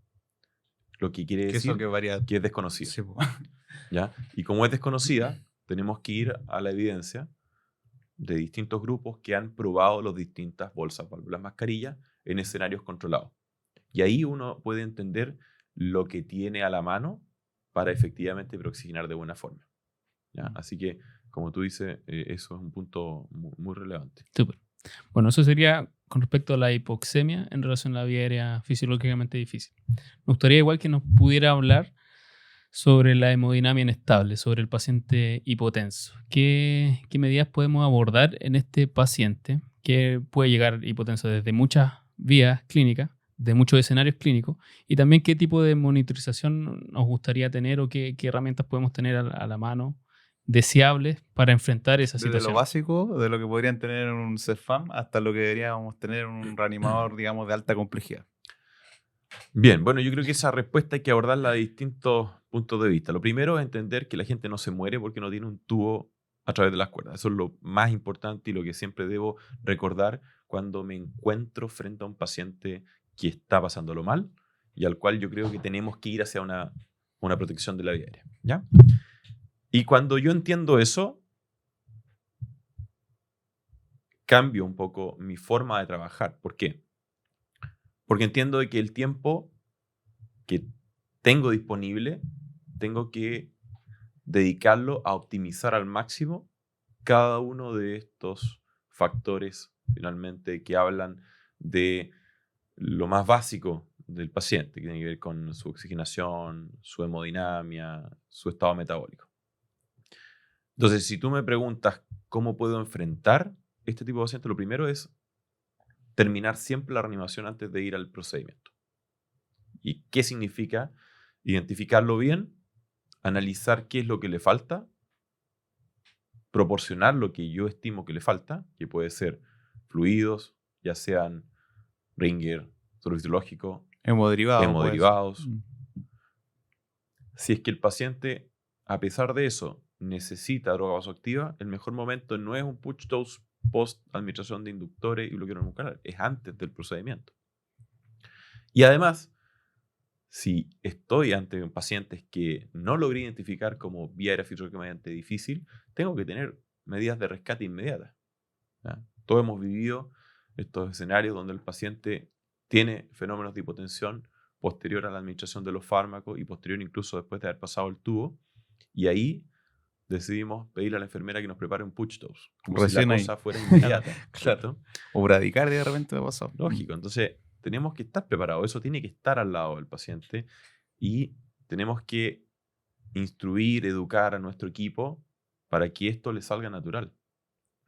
Speaker 3: Lo que quiere decir que es desconocida.
Speaker 4: Sí,
Speaker 3: ¿ya? Y como es desconocida, tenemos que ir a la evidencia de distintos grupos que han probado las distintas bolsas, válvulas, mascarillas en escenarios controlados. Y ahí uno puede entender lo que tiene a la mano para efectivamente preoxigenar de buena forma, ¿ya? Así que, como tú dices, eso es un punto muy, muy relevante.
Speaker 2: Súper. Bueno, eso sería con respecto a la hipoxemia en relación a la vía aérea fisiológicamente difícil. Me gustaría igual que nos pudiera hablar sobre la hemodinamia inestable, sobre el paciente hipotenso. ¿Qué medidas podemos abordar en este paciente que puede llegar hipotenso desde muchas vías clínicas, de muchos escenarios clínicos, y también qué tipo de monitorización nos gustaría tener o qué herramientas podemos tener a la mano deseables para enfrentar esa situación?
Speaker 4: Desde lo básico, de lo que podrían tener en un CEFAM, hasta lo que deberíamos tener en un reanimador, digamos, de alta complejidad.
Speaker 3: Bien, bueno, yo creo que esa respuesta hay que abordarla de distintos puntos de vista. Lo primero es entender que la gente no se muere porque no tiene un tubo a través de las cuerdas. Eso es lo más importante y lo que siempre debo recordar cuando me encuentro frente a un paciente que está pasándolo mal y al cual yo creo que tenemos que ir hacia una protección de la vía aérea, ¿ya? Y cuando yo entiendo eso, cambio un poco mi forma de trabajar. ¿Por qué? Porque entiendo de que el tiempo que tengo disponible, tengo que dedicarlo a optimizar al máximo cada uno de estos factores, finalmente, que hablan de lo más básico del paciente, que tiene que ver con su oxigenación, su hemodinamia, su estado metabólico. Entonces, si tú me preguntas cómo puedo enfrentar este tipo de paciente, lo primero es terminar siempre la reanimación antes de ir al procedimiento. ¿Y qué significa? Identificarlo bien, analizar qué es lo que le falta, proporcionar lo que yo estimo que le falta, que puede ser fluidos, ya sean Ringer, suero fisiológico,
Speaker 4: Hemoderivados.
Speaker 3: hemoderivados. Si es que el paciente, a pesar de eso, necesita droga vasoactiva, el mejor momento no es un push dose post administración de inductores y bloqueadores musculares, es antes del procedimiento. Y además, si estoy ante pacientes que no logré identificar como vía aérea fisiológicamente difícil, tengo que tener medidas de rescate inmediatas. ¿Ya? Todos hemos vivido estos escenarios donde el paciente tiene fenómenos de hipotensión posterior a la administración de los fármacos y posterior incluso después de haber pasado el tubo. Y ahí decidimos pedirle a la enfermera que nos prepare un push dose, como si la cosa fuera inmediata.
Speaker 4: Claro. O bradicardia de repente me ha pasado.
Speaker 3: Lógico, entonces tenemos que estar preparados, eso tiene que estar al lado del paciente y tenemos que instruir, educar a nuestro equipo para que esto le salga natural.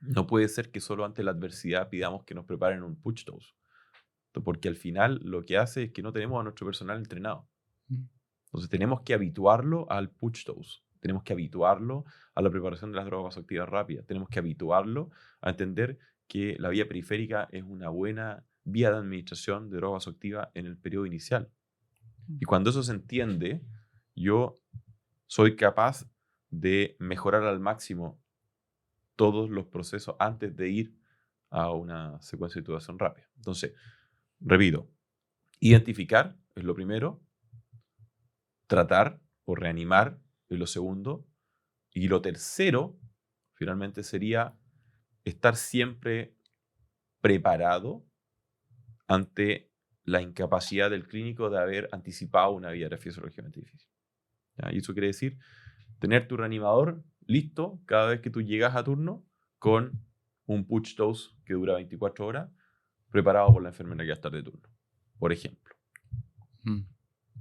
Speaker 3: No puede ser que solo ante la adversidad pidamos que nos preparen un push dose, porque al final lo que hace es que no tenemos a nuestro personal entrenado. Entonces tenemos que habituarlo al push dose, tenemos que habituarlo a la preparación de las drogas vasoactivas rápidas, tenemos que habituarlo a entender que la vía periférica es una buena vía de administración de droga vasoactiva en el periodo inicial. Y cuando eso se entiende, yo soy capaz de mejorar al máximo todos los procesos antes de ir a una secuencia de intubación rápida. Entonces, repito, identificar es lo primero, tratar o reanimar es lo segundo, y lo tercero, finalmente, sería estar siempre preparado ante la incapacidad del clínico de haber anticipado una vía fisiológicamente difícil. ¿Ya? Y eso quiere decir tener tu reanimador listo cada vez que tú llegas a turno con un push dose que dura 24 horas, preparado por la enfermera que va a estar de turno, por ejemplo.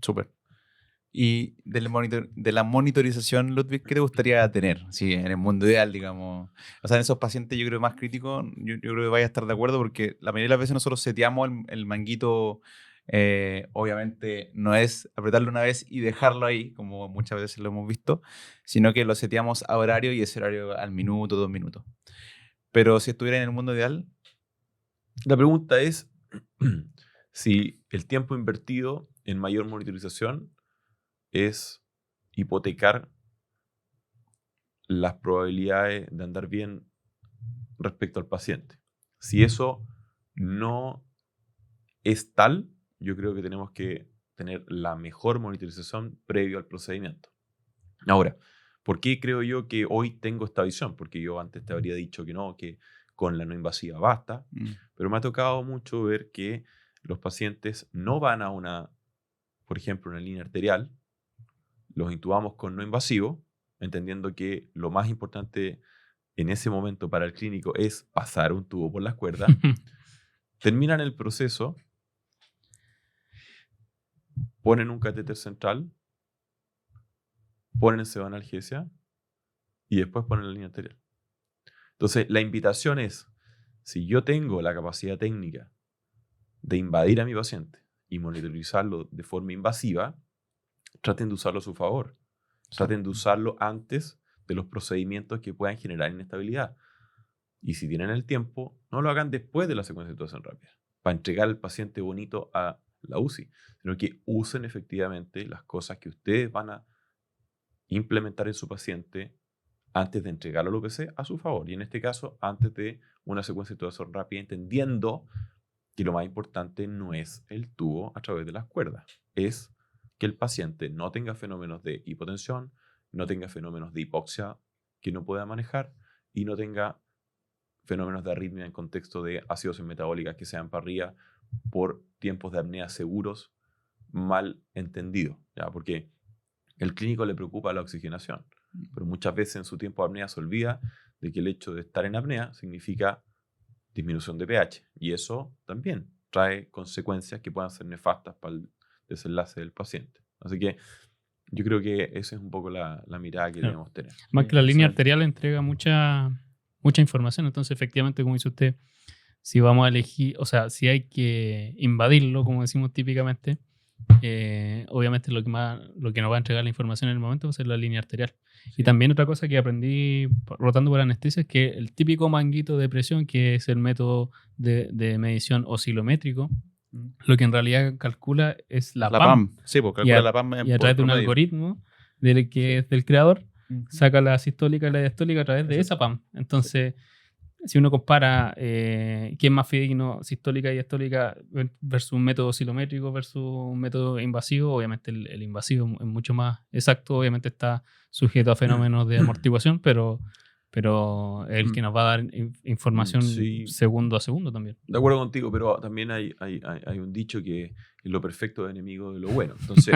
Speaker 4: Súper. Y de la monitorización, Ludwig, ¿qué te gustaría tener? Sí, en el mundo ideal, digamos. O sea, en esos pacientes yo creo más críticos, yo creo que vaya a estar de acuerdo porque la mayoría de las veces nosotros seteamos el manguito, obviamente no es apretarlo una vez y dejarlo ahí, como muchas veces lo hemos visto, sino que lo seteamos a horario y ese horario al minuto, 2 minutos. Pero si estuviera en el mundo ideal...
Speaker 3: La pregunta es si el tiempo invertido en mayor monitorización es hipotecar las probabilidades de andar bien respecto al paciente. Si eso no es tal, yo creo que tenemos que tener la mejor monitorización previo al procedimiento. Ahora, ¿por qué creo yo que hoy tengo esta visión? Porque yo antes te habría dicho que no, que con la no invasiva basta, pero me ha tocado mucho ver que los pacientes no van a una, por ejemplo, una línea arterial, los intubamos con no invasivo, entendiendo que lo más importante en ese momento para el clínico es pasar un tubo por las cuerdas, terminan el proceso, ponen un catéter central, ponen sedoanalgesia y después ponen la línea arterial. Entonces, la invitación es, si yo tengo la capacidad técnica de invadir a mi paciente y monitorizarlo de forma invasiva, traten de usarlo a su favor. Traten de usarlo antes de los procedimientos que puedan generar inestabilidad. Y si tienen el tiempo, no lo hagan después de la secuencia de intubación rápida, para entregar al paciente bonito a la UCI, sino que usen efectivamente las cosas que ustedes van a implementar en su paciente antes de entregarlo al UPC a su favor. Y en este caso, antes de una secuencia de intubación rápida, entendiendo que lo más importante no es el tubo a través de las cuerdas, es que el paciente no tenga fenómenos de hipotensión, no tenga fenómenos de hipoxia que no pueda manejar y no tenga fenómenos de arritmia en contexto de acidosis metabólica que sean para arriba por tiempos de apnea seguros mal entendidos, ¿ya? Porque el clínico le preocupa la oxigenación, pero muchas veces en su tiempo de apnea se olvida de que el hecho de estar en apnea significa disminución de pH y eso también trae consecuencias que puedan ser nefastas para el desenlace del paciente. Así que yo creo que esa es un poco la mirada que
Speaker 2: Claro.
Speaker 3: debemos tener.
Speaker 2: Más que la línea
Speaker 4: excelente.
Speaker 2: arterial entrega mucha información, entonces efectivamente, como dice usted, si vamos a elegir, o sea, si hay que invadirlo, como decimos típicamente, obviamente lo que nos va a entregar la información en el momento va a ser la línea arterial. Y también otra cosa que aprendí rotando por anestesia es que el típico manguito de presión, que es el método de medición oscilométrico, lo que en realidad calcula es la PAM.
Speaker 4: Sí, porque
Speaker 2: Y
Speaker 4: calcula
Speaker 2: a,
Speaker 4: la PAM
Speaker 2: y a través de un
Speaker 4: promedio.
Speaker 2: algoritmo que es del creador,
Speaker 4: Ujú.
Speaker 2: saca la sistólica y la diastólica a través de esa PAM. Entonces, si uno compara qué es más fidedigno, sistólica y diastólica versus un método oscilométrico versus un método invasivo, obviamente el invasivo es mucho más exacto, obviamente está sujeto a fenómenos de amortiguación, pero es el que nos va a dar información
Speaker 3: Sí.
Speaker 2: segundo a segundo también.
Speaker 3: De acuerdo contigo, pero también hay un dicho que lo perfecto es enemigo de lo bueno. Entonces,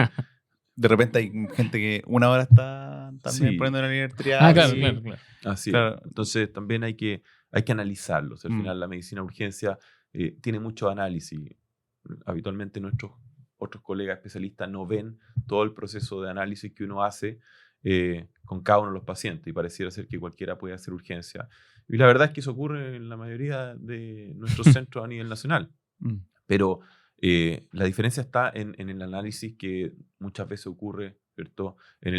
Speaker 4: De repente hay gente que una hora está también
Speaker 3: Sí.
Speaker 4: poniendo la línea arterial.
Speaker 2: Ah, claro,
Speaker 4: y-
Speaker 2: claro.
Speaker 3: así
Speaker 4: Claro.
Speaker 3: es. Entonces también hay que analizarlo. O sea, al final la medicina de urgencia tiene mucho análisis. Habitualmente nuestros otros colegas especialistas no ven todo el proceso de análisis que uno hace con cada uno de los pacientes y pareciera ser que cualquiera puede hacer urgencia. Y la verdad es que eso ocurre en la mayoría de nuestros centros a nivel nacional.
Speaker 4: Mm.
Speaker 3: Pero la diferencia está en el análisis que muchas veces ocurre, ¿cierto? En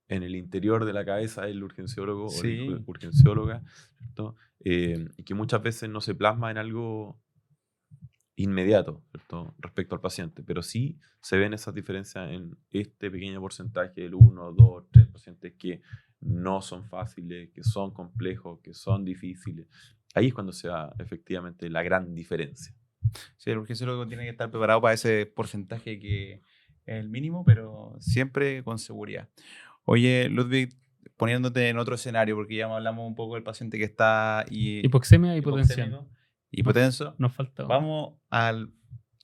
Speaker 3: el interior de la cabeza del urgenciólogo o
Speaker 4: Sí.
Speaker 3: la urgencióloga, ¿cierto? Y que muchas veces no se plasma en algo inmediato, ¿cierto? Respecto al paciente, pero sí se ven esas diferencias en este pequeño porcentaje del 1, 2, 3 pacientes que no son fáciles, que son complejos, que son difíciles. Ahí es cuando se da efectivamente la gran diferencia.
Speaker 4: Sí, el urgenciólogo tiene que estar preparado para ese porcentaje que es el mínimo, pero siempre con seguridad. Oye, Ludwig, poniéndote en otro escenario, porque ya hablamos un poco del paciente que está
Speaker 2: Hipoxemia, hipotensión.
Speaker 4: hipoxémico, hipotenso.
Speaker 2: Nos falta.
Speaker 4: Vamos al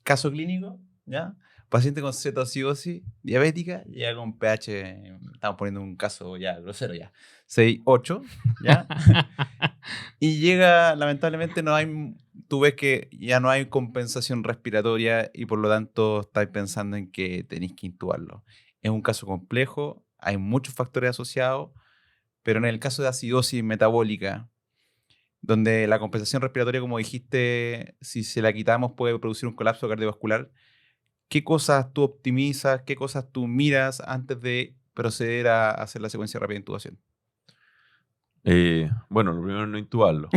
Speaker 4: caso clínico, ¿ya? Paciente con cetoacidosis diabética, llega con pH, estamos poniendo un caso ya grosero ya, 6,8, ¿ya? Y llega, lamentablemente, tú ves que ya no hay compensación respiratoria y por lo tanto estáis pensando en que tenéis que intubarlo. Es un caso complejo, hay muchos factores asociados, pero en el caso de acidosis metabólica, donde la compensación respiratoria, como dijiste, si se la quitamos puede producir un colapso cardiovascular, ¿qué cosas tú optimizas, qué cosas tú miras antes de proceder a hacer la secuencia rápida de intubación?
Speaker 3: Bueno, lo primero es no intubarlo.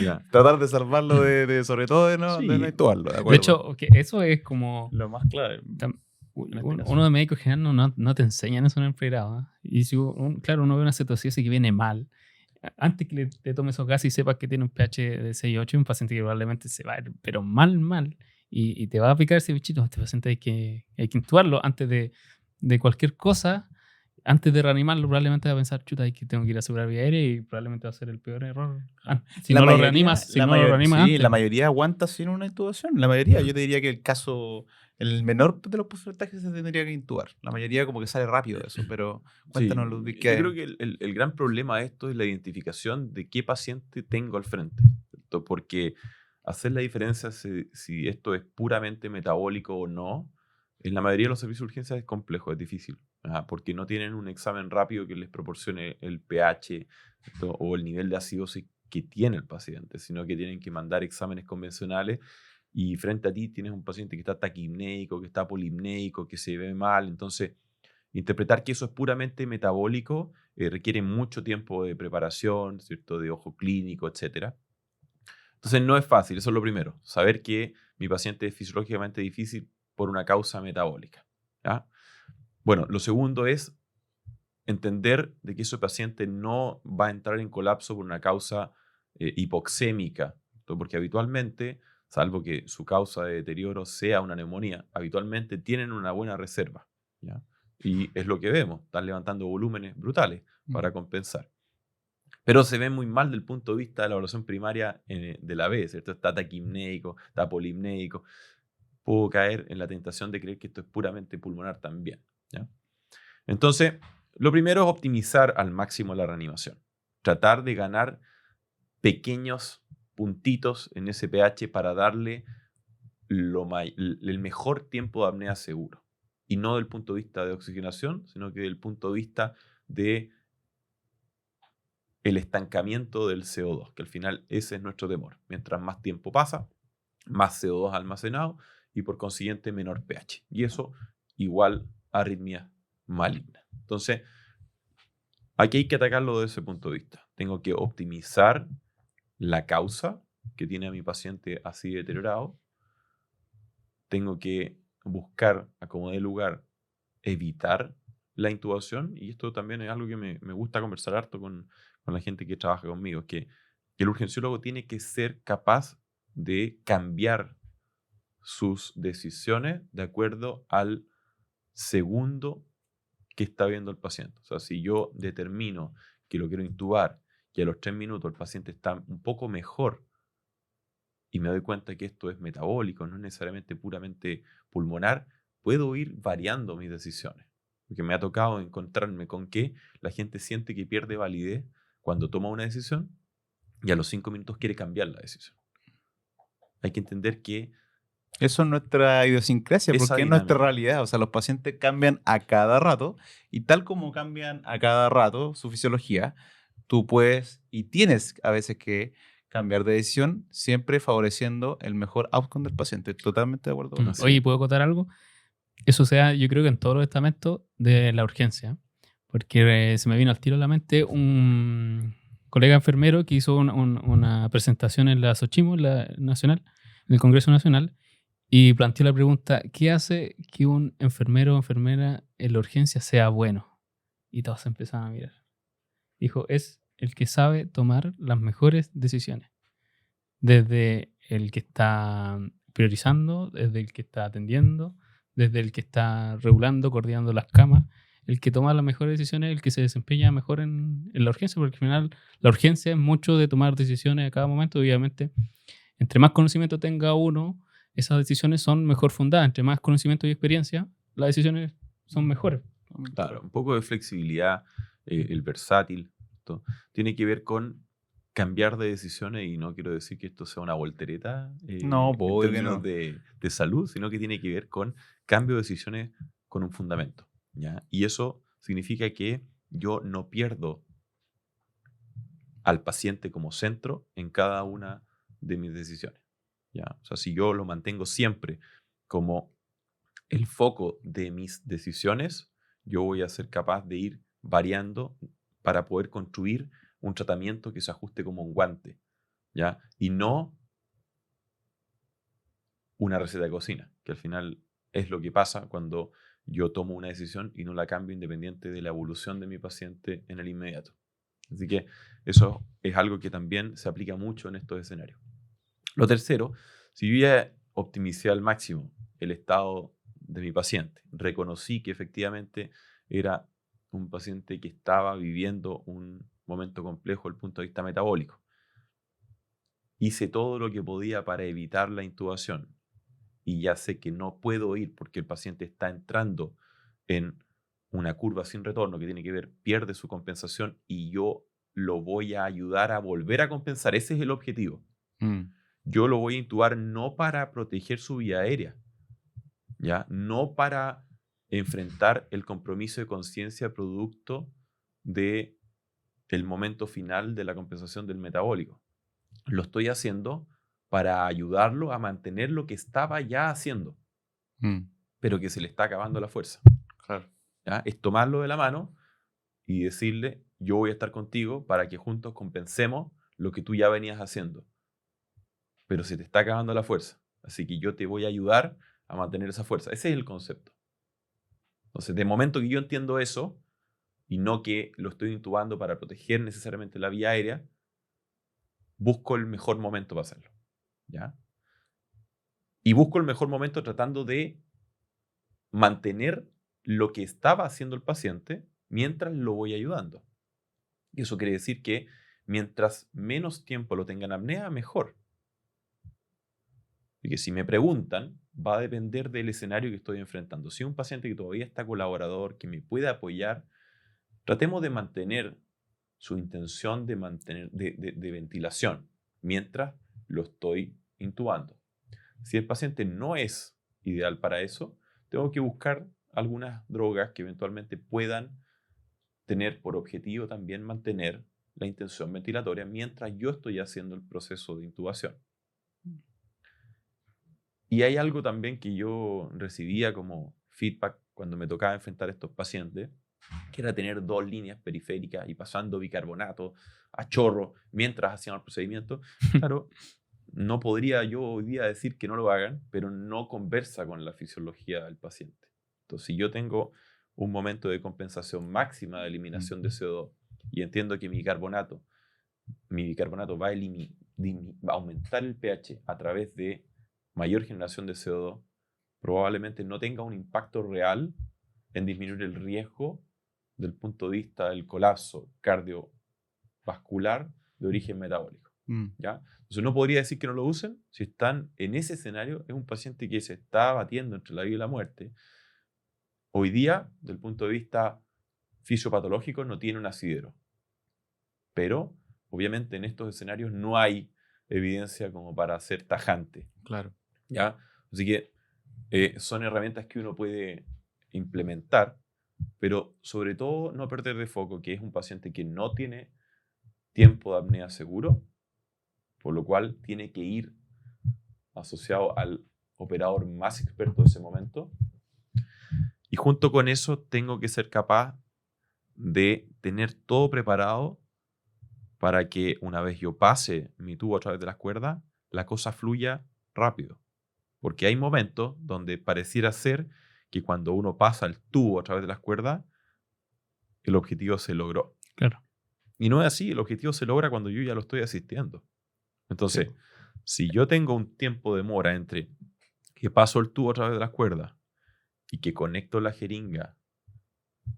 Speaker 3: Ya.
Speaker 4: Tratar de salvarlo sobre todo de no
Speaker 3: Sí.
Speaker 4: intubarlo, ¿de acuerdo?
Speaker 2: De hecho, que eso es como.
Speaker 4: lo más clave. este caso.
Speaker 2: Uno de médico general no te enseñan eso en el pregrado. ¿eh? Y si claro, uno ve una cetosis que viene mal, antes que te tome esos gases y sepas que tiene un pH de 6,8, un paciente que probablemente se va a ir, pero mal, y te va a picar ese bichito, este paciente hay que intubarlo antes de cualquier cosa. Antes de reanimarlo, probablemente va a pensar, chuta, tengo que ir a asegurar vía aérea y probablemente va a ser el peor error. Si no lo reanimas,
Speaker 4: sí,
Speaker 2: antes.
Speaker 4: la mayoría aguanta sin una intubación. La mayoría, yo te diría que el menor de los porcentajes se tendría que intubar. La mayoría como que sale rápido de eso, pero cuéntanos,
Speaker 3: Sí,
Speaker 4: Ludwig,
Speaker 3: yo creo que el gran problema de esto es la identificación de qué paciente tengo al frente, ¿cierto? Porque hacer la diferencia si esto es puramente metabólico o no, en la mayoría de los servicios de urgencia es complejo, es difícil, porque no tienen un examen rápido que les proporcione el pH, ¿cierto? O el nivel de acidosis que tiene el paciente, sino que tienen que mandar exámenes convencionales y frente a ti tienes un paciente que está taquipnéico, que está polipnéico, que se ve mal. Entonces, interpretar que eso es puramente metabólico requiere mucho tiempo de preparación, ¿cierto? De ojo clínico, etc. Entonces, no es fácil, eso es lo primero. Saber que mi paciente es fisiológicamente difícil por una causa metabólica, ¿ya? Bueno, lo segundo es entender de que ese paciente no va a entrar en colapso por una causa hipoxémica, ¿cierto? Porque habitualmente, salvo que su causa de deterioro sea una neumonía, habitualmente tienen una buena reserva, ¿ya? Y es lo que vemos, están levantando volúmenes brutales para compensar. Pero se ve muy mal del punto de vista de la evaluación primaria de la B, ¿cierto? Está taquipnéico, está polipnéico. Puedo caer en la tentación de creer que esto es puramente pulmonar también, ¿ya? Entonces, lo primero es optimizar al máximo la reanimación. Tratar de ganar pequeños puntitos en ese pH para darle el mejor tiempo de apnea seguro. Y no del punto de vista de oxigenación, sino que del punto de vista de el estancamiento del CO2, que al final ese es nuestro temor. Mientras más tiempo pasa, más CO2 almacenado y por consiguiente menor pH. Y eso igual a arritmia maligna. Entonces, aquí hay que atacarlo desde ese punto de vista. Tengo que optimizar la causa que tiene a mi paciente así deteriorado. Tengo que buscar, a como dé lugar, evitar la intubación. Y esto también es algo que me gusta conversar harto con la gente que trabaja conmigo, que el urgenciólogo tiene que ser capaz de cambiar sus decisiones de acuerdo al segundo que está viendo el paciente. O sea, si yo determino que lo quiero intubar y a los 3 minutos el paciente está un poco mejor y me doy cuenta que esto es metabólico, no es necesariamente puramente pulmonar, puedo ir variando mis decisiones. Porque me ha tocado encontrarme con que la gente siente que pierde validez cuando toma una decisión y a los 5 minutos quiere cambiar la decisión. Hay que entender que
Speaker 4: Eso es nuestra idiosincrasia,
Speaker 3: esa
Speaker 4: porque es nuestra
Speaker 3: dinámica,
Speaker 4: realidad. O sea, los pacientes cambian a cada rato y tal como cambian a cada rato su fisiología, tú puedes y tienes a veces que cambiar de decisión, siempre favoreciendo el mejor outcome del paciente. Totalmente de acuerdo con eso.
Speaker 2: Oye, ¿puedo acotar algo? Eso sea, yo creo que en todos los estamentos de la urgencia, porque se me vino al tiro a la mente un colega enfermero que hizo una presentación en la Xochimilco, nacional, en el Congreso Nacional, y planteó la pregunta, ¿qué hace que un enfermero o enfermera en la urgencia sea bueno? Y todos se empezaban a mirar. Dijo, es el que sabe tomar las mejores decisiones. Desde el que está priorizando, desde el que está atendiendo, desde el que está regulando, coordinando las camas. El que toma las mejores decisiones es el que se desempeña mejor en la urgencia, porque al final la urgencia es mucho de tomar decisiones a cada momento. Obviamente, entre más conocimiento tenga uno, esas decisiones son mejor fundadas. Entre más conocimiento y experiencia, las decisiones son mejores.
Speaker 3: claro, un poco de flexibilidad, el versátil, esto tiene que ver con cambiar de decisiones, y no quiero decir que esto sea una voltereta
Speaker 4: No,
Speaker 3: en
Speaker 4: obvio que
Speaker 3: términos
Speaker 4: no.
Speaker 3: de salud, sino que tiene que ver con cambio de decisiones con un fundamento, ¿ya? Y eso significa que yo no pierdo al paciente como centro en cada una de mis decisiones, ¿ya? O sea, si yo lo mantengo siempre como el foco de mis decisiones, yo voy a ser capaz de ir variando para poder construir un tratamiento que se ajuste como un guante, ¿ya? Y no una receta de cocina, que al final es lo que pasa cuando yo tomo una decisión y no la cambio independiente de la evolución de mi paciente en el inmediato. Así que eso es algo que también se aplica mucho en estos escenarios. Lo tercero, si yo ya optimicé al máximo el estado de mi paciente, reconocí que efectivamente era un paciente que estaba viviendo un momento complejo desde el punto de vista metabólico, hice todo lo que podía para evitar la intubación y ya sé que no puedo ir porque el paciente está entrando en una curva sin retorno que tiene que ver, pierde su compensación y yo lo voy a ayudar a volver a compensar. Ese es el objetivo. Yo lo voy a intubar no para proteger su vía aérea, ¿ya? No para enfrentar el compromiso de conciencia producto del momento final de la compensación del metabólico. Lo estoy haciendo para ayudarlo a mantener lo que estaba ya haciendo, pero que se le está acabando la fuerza.
Speaker 4: Claro.
Speaker 3: ¿Ya? Es tomarlo de la mano y decirle, yo voy a estar contigo para que juntos compensemos lo que tú ya venías haciendo, pero se te está acabando la fuerza, así que yo te voy a ayudar a mantener esa fuerza. Ese es el concepto. Entonces, de momento que yo entiendo eso, y no que lo estoy intubando para proteger necesariamente la vía aérea, busco el mejor momento para hacerlo, ¿ya? Y busco el mejor momento tratando de mantener lo que estaba haciendo el paciente mientras lo voy ayudando. Y eso quiere decir que mientras menos tiempo lo tenga en apnea, mejor. Y que si me preguntan, va a depender del escenario que estoy enfrentando. Si es un paciente que todavía está colaborador, que me puede apoyar, tratemos de mantener su intención de ventilación mientras lo estoy intubando. Si el paciente no es ideal para eso, tengo que buscar algunas drogas que eventualmente puedan tener por objetivo también mantener la intención ventilatoria mientras yo estoy haciendo el proceso de intubación. Y hay algo también que yo recibía como feedback cuando me tocaba enfrentar a estos pacientes, que era tener 2 líneas periféricas y pasando bicarbonato a chorro mientras hacían el procedimiento. Claro, no podría yo hoy día decir que no lo hagan, pero no conversa con la fisiología del paciente. Entonces, si yo tengo un momento de compensación máxima de eliminación de CO2 y entiendo que mi bicarbonato va a aumentar el pH a través de mayor generación de CO2, probablemente no tenga un impacto real en disminuir el riesgo del punto de vista del colapso cardiovascular de origen metabólico. ¿Ya? Entonces no podría decir que no lo usen. Si están en ese escenario, es un paciente que se está batiendo entre la vida y la muerte. Hoy día, desde el punto de vista fisiopatológico, no tiene un asidero. Pero, obviamente, en estos escenarios no hay evidencia como para ser tajante.
Speaker 4: Claro.
Speaker 3: ¿Ya? Así que son herramientas que uno puede implementar, pero sobre todo no perder de foco que es un paciente que no tiene tiempo de apnea seguro, por lo cual tiene que ir asociado al operador más experto de ese momento. Y junto con eso tengo que ser capaz de tener todo preparado para que una vez yo pase mi tubo a través de las cuerdas, la cosa fluya rápido. Porque hay momentos donde pareciera ser que cuando uno pasa el tubo a través de las cuerdas, el objetivo se logró.
Speaker 2: Claro.
Speaker 3: Y no es así, el objetivo se logra cuando yo ya lo estoy asistiendo. Entonces, si yo tengo un tiempo de demora entre que paso el tubo a través de las cuerdas y que conecto la jeringa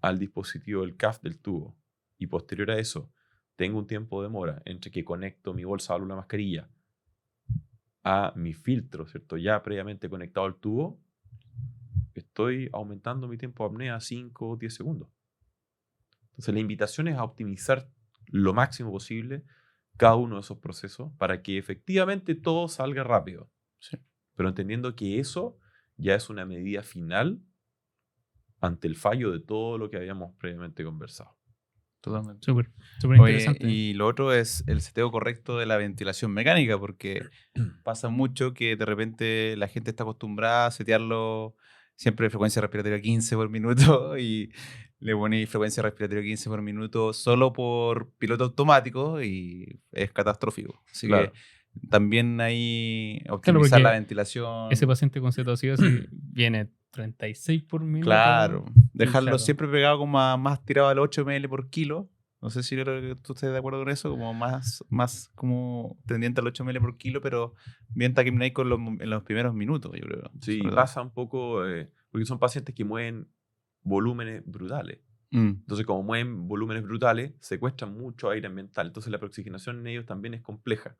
Speaker 3: al dispositivo del CAF del tubo, y posterior a eso tengo un tiempo de demora entre que conecto mi bolsa válvula mascarilla a mi filtro, ¿cierto? Ya previamente conectado al tubo, estoy aumentando mi tiempo de apnea a 5 o 10 segundos. Entonces la invitación es a optimizar lo máximo posible cada uno de esos procesos para que efectivamente todo salga rápido.
Speaker 4: Sí.
Speaker 3: Pero entendiendo que eso ya es una medida final ante el fallo de todo lo que habíamos previamente conversado.
Speaker 4: Totalmente.
Speaker 2: Súper
Speaker 4: Oye,
Speaker 2: interesante.
Speaker 4: y lo otro es el seteo correcto de la ventilación mecánica, porque pasa mucho que de repente la gente está acostumbrada a setearlo siempre frecuencia respiratoria 15 por minuto y le ponéis frecuencia respiratoria 15 por minuto solo por piloto automático y es catastrófico. Así
Speaker 3: Claro.
Speaker 4: que también hay
Speaker 2: Claro,
Speaker 4: optimizar la
Speaker 2: porque
Speaker 4: ventilación.
Speaker 2: ese paciente con cetoacidosis viene 36 por minuto.
Speaker 4: Claro, dejarlo
Speaker 2: claro.
Speaker 4: siempre pegado como más tirado al 8 ml por kilo. No sé si tú estás de acuerdo con eso, como más como tendiente al 8 ml por kilo, pero bien taquipneico en los primeros minutos, yo creo.
Speaker 3: Sí,
Speaker 4: Sobre todo.
Speaker 3: pasa un poco, porque son pacientes que mueven volúmenes brutales. Entonces, como mueven volúmenes brutales, secuestran mucho aire ambiental. Entonces, la preoxigenación en ellos también es compleja.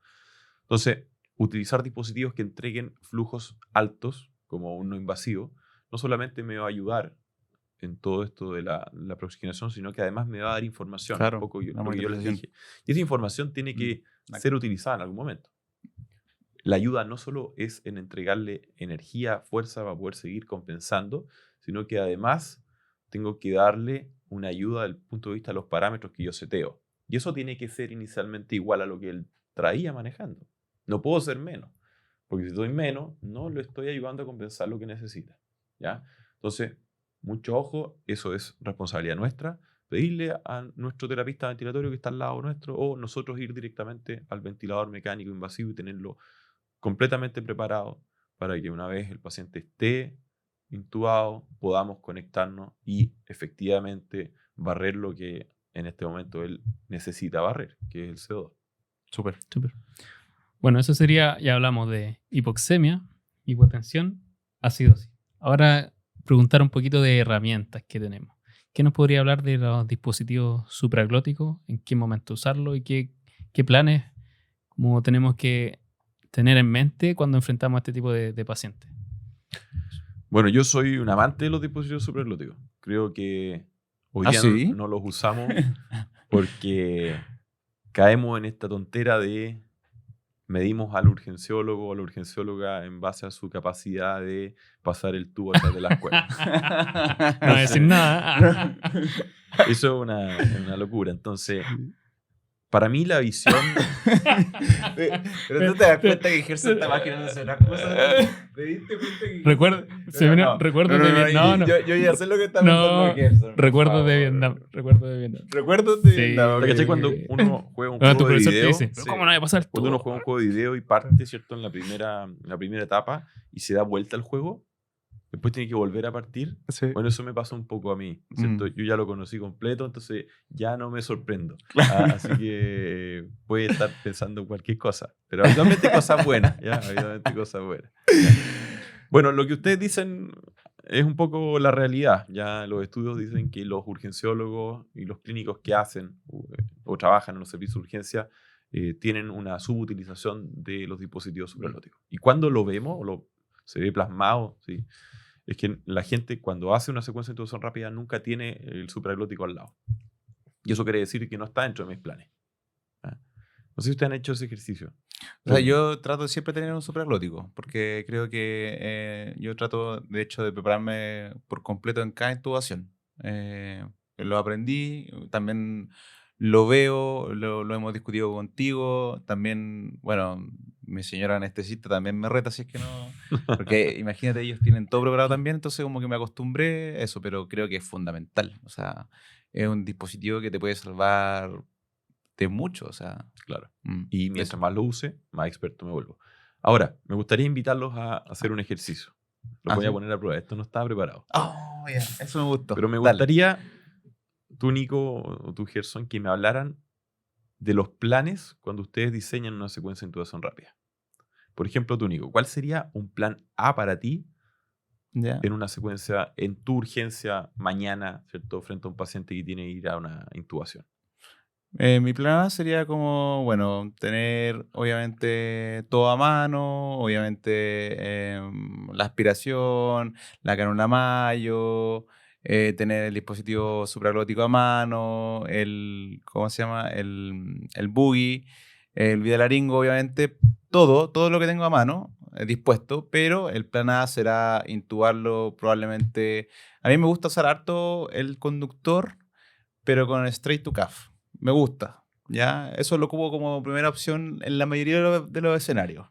Speaker 3: Entonces, utilizar dispositivos que entreguen flujos altos, como un no invasivo, no solamente me va a ayudar en todo esto de la preoxigenación, sino que además me va a dar información.
Speaker 4: Claro,
Speaker 3: Un poco
Speaker 4: una
Speaker 3: lo que yo les
Speaker 4: monitorización.
Speaker 3: dije. Y esa información tiene que ser utilizada en algún momento. La ayuda no solo es en entregarle energía, fuerza para poder seguir compensando, sino que además tengo que darle una ayuda desde el punto de vista de los parámetros que yo seteo. Y eso tiene que ser inicialmente igual a lo que él traía manejando. No puedo ser menos, porque si doy menos, no lo estoy ayudando a compensar lo que necesita. ¿Ya? Entonces, mucho ojo, eso es responsabilidad nuestra, pedirle a nuestro terapista ventilatorio que está al lado nuestro o nosotros ir directamente al ventilador mecánico invasivo y tenerlo completamente preparado para que una vez el paciente esté intubado podamos conectarnos y efectivamente barrer lo que en este momento él necesita barrer, que es el CO2.
Speaker 4: Súper.
Speaker 2: Bueno, eso sería, ya hablamos de hipoxemia, hipotensión, acidosis. Ahora preguntar un poquito de herramientas que tenemos. ¿Qué nos podría hablar de los dispositivos supraglóticos? ¿En qué momento usarlo? ¿Y qué planes como tenemos que tener en mente cuando enfrentamos a este tipo de pacientes?
Speaker 3: Bueno, yo soy un amante de los dispositivos supraglóticos. Creo que hoy día
Speaker 4: ¿sí?
Speaker 3: no los usamos porque caemos en esta tontera de medimos al urgenciólogo o a la urgencióloga en base a su capacidad de pasar el tubo a través de las cuerdas.
Speaker 2: No voy a decir nada.
Speaker 3: Eso es una locura. Entonces, para mí la visión...
Speaker 4: Pero tú te das cuenta que Gerson está imaginándose una cosa. ¿Te diste cuenta que...
Speaker 2: Recuerdo, recuerdos de Vietnam.
Speaker 4: Yo ya sé lo que está
Speaker 2: No,
Speaker 4: pensando Gerson. por
Speaker 2: recuerdos de
Speaker 4: favor.
Speaker 2: Vietnam. Recuerdos de Vietnam.
Speaker 4: Recuerdos de
Speaker 2: Sí.
Speaker 4: Vietnam.
Speaker 3: ¿Cachai?
Speaker 4: ok.
Speaker 3: Cuando uno juega un
Speaker 2: Cuando tu
Speaker 3: juego de
Speaker 2: profesor te
Speaker 3: video...
Speaker 2: dice, ¿pero
Speaker 4: Sí.
Speaker 2: cómo no voy a pasar
Speaker 3: Cuando uno
Speaker 2: todo?
Speaker 3: juega un juego de video y parte, ¿cierto? En la primera etapa y se da vuelta al juego, después tiene que volver a partir.
Speaker 4: Sí.
Speaker 3: Bueno, eso me pasa un poco a mí, ¿cierto?
Speaker 4: Mm.
Speaker 3: Yo ya lo conocí completo, entonces ya no me sorprendo. Así que puede estar pensando en cualquier cosa, pero habitualmente cosas buenas, ¿ya? Habitualmente cosas buenas. ¿ya? Bueno, lo que ustedes dicen es un poco la realidad. Ya los estudios dicen que los urgenciólogos y los clínicos que hacen o trabajan en los servicios de urgencia tienen una subutilización de los dispositivos supralóticos. Y cuando lo vemos, se ve plasmado, ¿sí? Es que la gente cuando hace una secuencia de intubación rápida nunca tiene el supraglótico al lado. Y eso quiere decir que no está dentro de mis planes. ¿Ah? No sé si ustedes han hecho ese ejercicio.
Speaker 4: O sea, yo trato siempre de tener un supraglótico, porque creo que yo trato, de hecho, de prepararme por completo en cada intubación. Lo aprendí, también lo veo, lo hemos discutido contigo, también, bueno, mi señora anestesista también me reta si es que no, porque imagínate, ellos tienen todo preparado también, entonces como que me acostumbré a eso, pero creo que es fundamental, o sea, es un dispositivo que te puede salvar de mucho, o sea,
Speaker 3: Claro.
Speaker 4: mm,
Speaker 3: Y mientras
Speaker 4: eso.
Speaker 3: más lo use, más experto me vuelvo. Ahora, me gustaría invitarlos a hacer un ejercicio. Lo voy a
Speaker 4: ¿sí?
Speaker 3: poner a prueba. Esto no estaba preparado.
Speaker 4: Oh, ya, eso me gustó.
Speaker 3: Pero me
Speaker 4: Dale.
Speaker 3: gustaría, tú, Nico, o tú, Gerson, que me hablaran de los planes cuando ustedes diseñan una secuencia de intubación rápida. Por ejemplo, tú, Nico, ¿cuál sería un plan A para ti
Speaker 4: Ya.
Speaker 3: en una secuencia, en tu urgencia mañana, ¿cierto? Frente a un paciente que tiene que ir a una intubación.
Speaker 4: Mi plan A sería como, bueno, tener obviamente todo a mano, obviamente la aspiración, la cánula Mayo, tener el dispositivo supraglótico a mano, ¿cómo se llama? El boogie, el vidalaringo, obviamente, todo lo que tengo a mano dispuesto, pero el plan A será intubarlo probablemente. A mí me gusta usar harto el conductor, pero con straight to cuff. Me gusta, ¿ya? Eso lo ocupo como primera opción en la mayoría de los escenarios,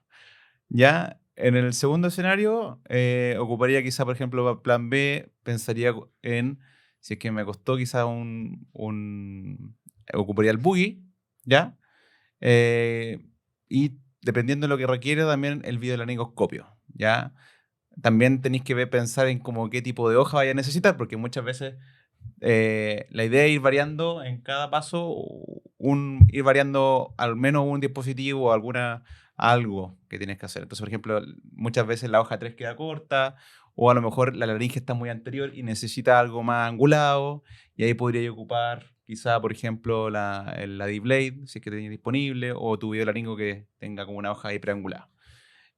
Speaker 4: ¿ya? En el segundo escenario, ocuparía quizá, por ejemplo, plan B, pensaría en, si es que me costó quizá ocuparía el boogie, ¿ya? Y dependiendo de lo que requiere, también el videolaringoscopio, ¿ya? También tenéis que pensar en como qué tipo de hoja vaya a necesitar, porque muchas veces la idea es ir variando en cada paso, ir variando al menos un dispositivo o algo que tienes que hacer. Entonces, por ejemplo, muchas veces la hoja 3 queda corta o a lo mejor la laringe está muy anterior y necesita algo más angulado y ahí podría ocupar quizá, por ejemplo, la D-Blade, si es que tenéis disponible, o tu videolaringo que tenga como una hoja ahí preangular.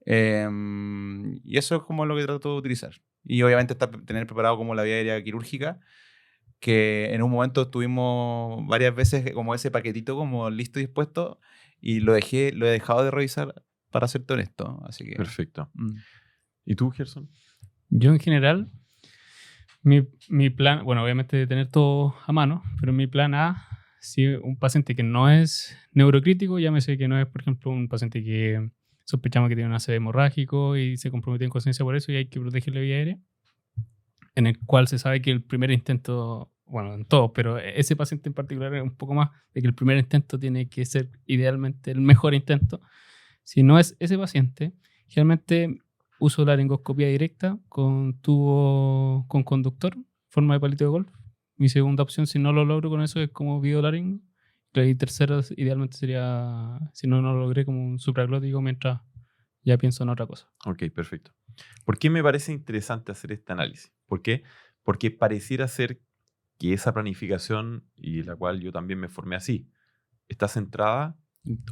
Speaker 4: Y eso es como lo que trato de utilizar. Y obviamente tener preparado como la vía aérea quirúrgica, que en un momento tuvimos varias veces como ese paquetito como listo y dispuesto y lo he dejado de revisar para serte honesto, así que...
Speaker 3: Perfecto.
Speaker 4: mm.
Speaker 3: ¿Y tú, Gerson?
Speaker 2: Yo en general, mi plan, bueno, obviamente de tener todo a mano, pero mi plan A, si un paciente que no es neurocrítico, llámese que no es, por ejemplo, un paciente que sospechamos que tiene un ACV hemorrágico y se comprometió en conciencia por eso y hay que proteger la vía aérea, en el cual se sabe que el primer intento, bueno, en todos, pero ese paciente en particular es un poco más de que el primer intento tiene que ser idealmente el mejor intento. Si no es ese paciente, generalmente uso la laringoscopia directa con tubo con conductor, forma de palito de golf. Mi segunda opción, si no lo logro con eso, es como videolaringo. Y tercera, idealmente sería, si no lo logré, como un supraglótico mientras ya pienso en otra cosa.
Speaker 3: Ok, perfecto. ¿Por qué me parece interesante hacer este análisis? ¿Por qué? Porque pareciera ser que esa planificación, y la cual yo también me formé así, está centrada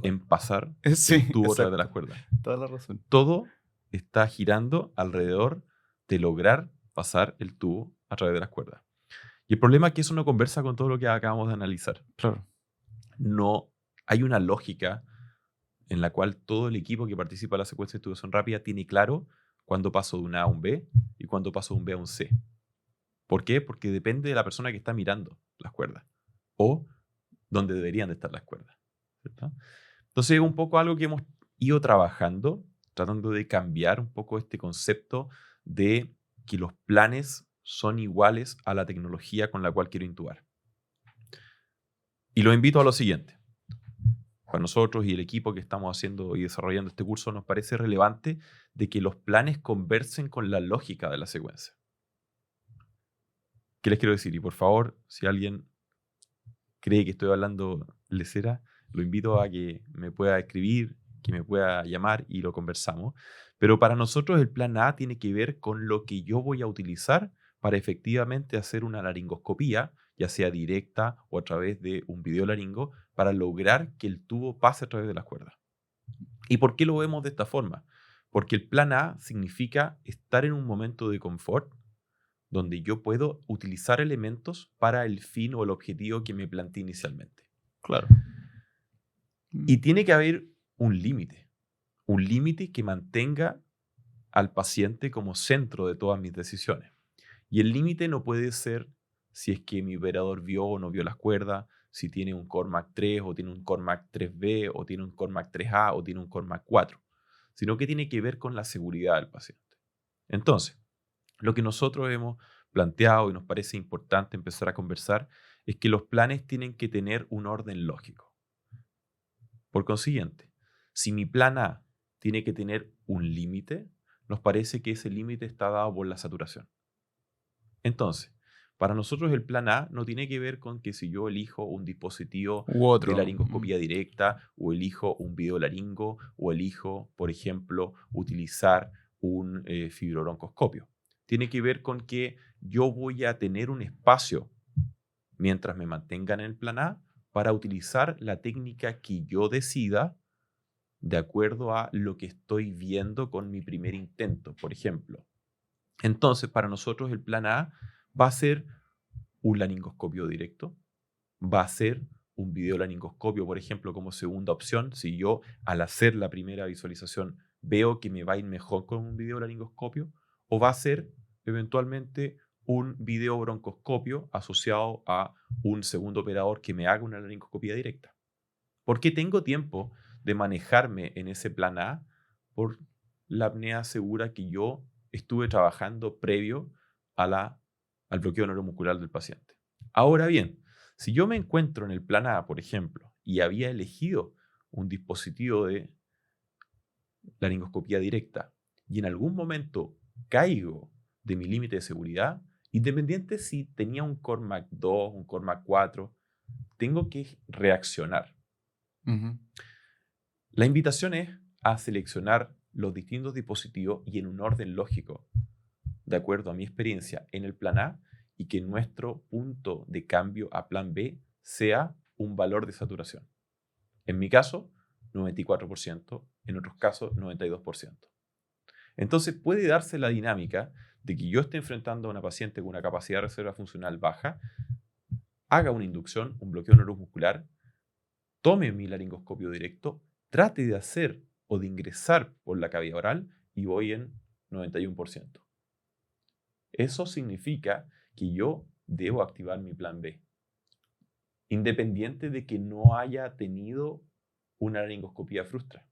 Speaker 3: en pasar
Speaker 4: Sí,
Speaker 3: el tubo a través de
Speaker 4: exacto.
Speaker 3: las cuerdas.
Speaker 4: Toda la razón.
Speaker 3: Todo está girando alrededor de lograr pasar el tubo a través de las cuerdas. Y el problema es que eso no conversa con todo lo que acabamos de analizar.
Speaker 4: Claro.
Speaker 3: No hay una lógica en la cual todo el equipo que participa en la secuencia de intubación rápida tiene claro cuándo paso de un A a un B y cuándo paso de un B a un C. ¿Por qué? Porque depende de la persona que está mirando las cuerdas o donde deberían de estar las cuerdas, ¿cierto? Entonces es un poco algo que hemos ido trabajando, tratando de cambiar un poco este concepto de que los planes son iguales a la tecnología con la cual quiero intubar. Y los invito a lo siguiente. Para nosotros y el equipo que estamos haciendo y desarrollando este curso, nos parece relevante de que los planes conversen con la lógica de la secuencia. ¿Qué les quiero decir? Y por favor, si alguien cree que estoy hablando lesera, lo invito a que me pueda escribir, que me pueda llamar y lo conversamos. Pero para nosotros el plan A tiene que ver con lo que yo voy a utilizar para efectivamente hacer una laringoscopía, ya sea directa o a través de un videolaringo, para lograr que el tubo pase a través de las cuerdas. ¿Y por qué lo vemos de esta forma? Porque el plan A significa estar en un momento de confort donde yo puedo utilizar elementos para el fin o el objetivo que me planteé inicialmente.
Speaker 4: Claro.
Speaker 3: Y tiene que haber un límite que mantenga al paciente como centro de todas mis decisiones. Y el límite no puede ser si es que mi operador vio o no vio las cuerdas, si tiene un Cormac 3 o tiene un Cormac 3B o tiene un Cormac 3A o tiene un Cormac 4, sino que tiene que ver con la seguridad del paciente. Entonces, lo que nosotros hemos planteado y nos parece importante empezar a conversar es que los planes tienen que tener un orden lógico. Por consiguiente, si mi plan A tiene que tener un límite, nos parece que ese límite está dado por la saturación. Entonces, para nosotros el plan A no tiene que ver con que si yo elijo un dispositivo de laringoscopía directa o elijo un videolaringo o elijo, por ejemplo, utilizar un fibrobroncoscopio. Tiene que ver con que yo voy a tener un espacio mientras me mantengan en el plan A para utilizar la técnica que yo decida de acuerdo a lo que estoy viendo con mi primer intento, por ejemplo. Entonces, para nosotros el plan A va a ser un laringoscopio directo, va a ser un videolaringoscopio, por ejemplo, como segunda opción. Si yo al hacer la primera visualización veo que me va a ir mejor con un videolaringoscopio, o va a ser eventualmente un videobroncoscopio asociado a un segundo operador que me haga una laringoscopía directa. ¿Por qué tengo tiempo de manejarme en ese plan A? Por la apnea segura que yo estuve trabajando previo al bloqueo neuromuscular del paciente. Ahora bien, si yo me encuentro en el plan A, por ejemplo, y había elegido un dispositivo de laringoscopía directa y en algún momento caigo de mi límite de seguridad, independiente si tenía un Cormac 2, un Cormac 4, tengo que reaccionar. La invitación es a seleccionar los distintos dispositivos y en un orden lógico, de acuerdo a mi experiencia en el plan A, y que nuestro punto de cambio a plan B sea un valor de saturación. En mi caso, 94%, en otros casos, 92%. Entonces puede darse la dinámica de que yo esté enfrentando a una paciente con una capacidad de reserva funcional baja, haga una inducción, un bloqueo neuromuscular, tome mi laringoscopio directo, trate de hacer o de ingresar por la cavidad oral y voy en 91%. Eso significa que yo debo activar mi plan B, independiente de que no haya tenido una laringoscopía frustra.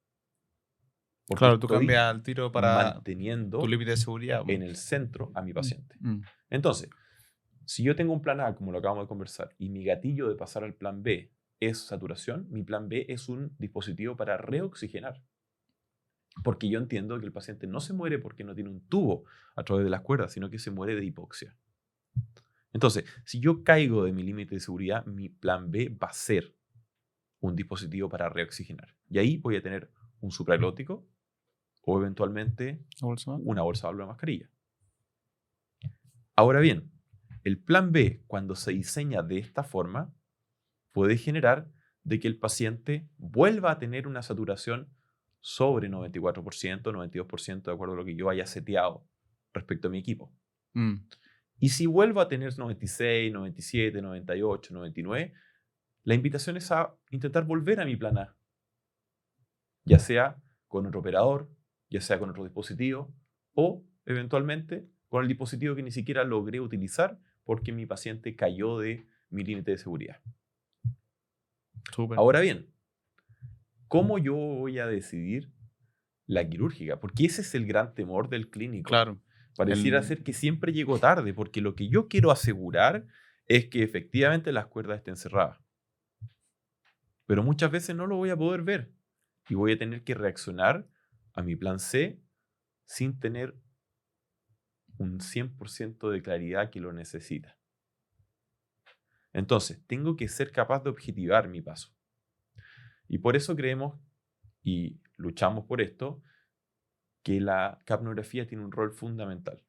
Speaker 3: Porque
Speaker 4: claro, tú cambias al tiro para
Speaker 3: manteniendo
Speaker 4: tu límite de seguridad
Speaker 3: en el centro a mi paciente. Entonces, si yo tengo un plan A, como lo acabamos de conversar, y mi gatillo de pasar al plan B es saturación, mi plan B es un dispositivo para reoxigenar. Porque yo entiendo que el paciente no se muere porque no tiene un tubo a través de las cuerdas, sino que se muere de hipoxia. Entonces, si yo caigo de mi límite de seguridad, mi plan B va a ser un dispositivo para reoxigenar. Y ahí voy a tener un supraglótico o eventualmente una bolsa válvula mascarilla. Ahora bien, el plan B, cuando se diseña de esta forma, puede generar de que el paciente vuelva a tener una saturación sobre 94%, 92%, de acuerdo a lo que yo haya seteado respecto a mi equipo. Y si vuelvo a tener 96, 97, 98, 99, la invitación es a intentar volver a mi plan A. ya sea con otro operador, ya sea con otro dispositivo o eventualmente con el dispositivo que ni siquiera logré utilizar porque mi paciente cayó de mi límite de seguridad.
Speaker 2: Súper.
Speaker 3: Ahora bien, ¿cómo yo voy a decidir la quirúrgica? Porque ese es el gran temor del clínico.
Speaker 4: Claro.
Speaker 3: Pareciera ser que siempre llego tarde, porque lo que yo quiero asegurar es que efectivamente las cuerdas estén cerradas. Pero muchas veces no lo voy a poder ver y voy a tener que reaccionar a mi plan C sin tener un 100% de claridad que lo necesita. Entonces, tengo que ser capaz de objetivar mi paso. Y por eso creemos y luchamos por esto, que la capnografía tiene un rol fundamental.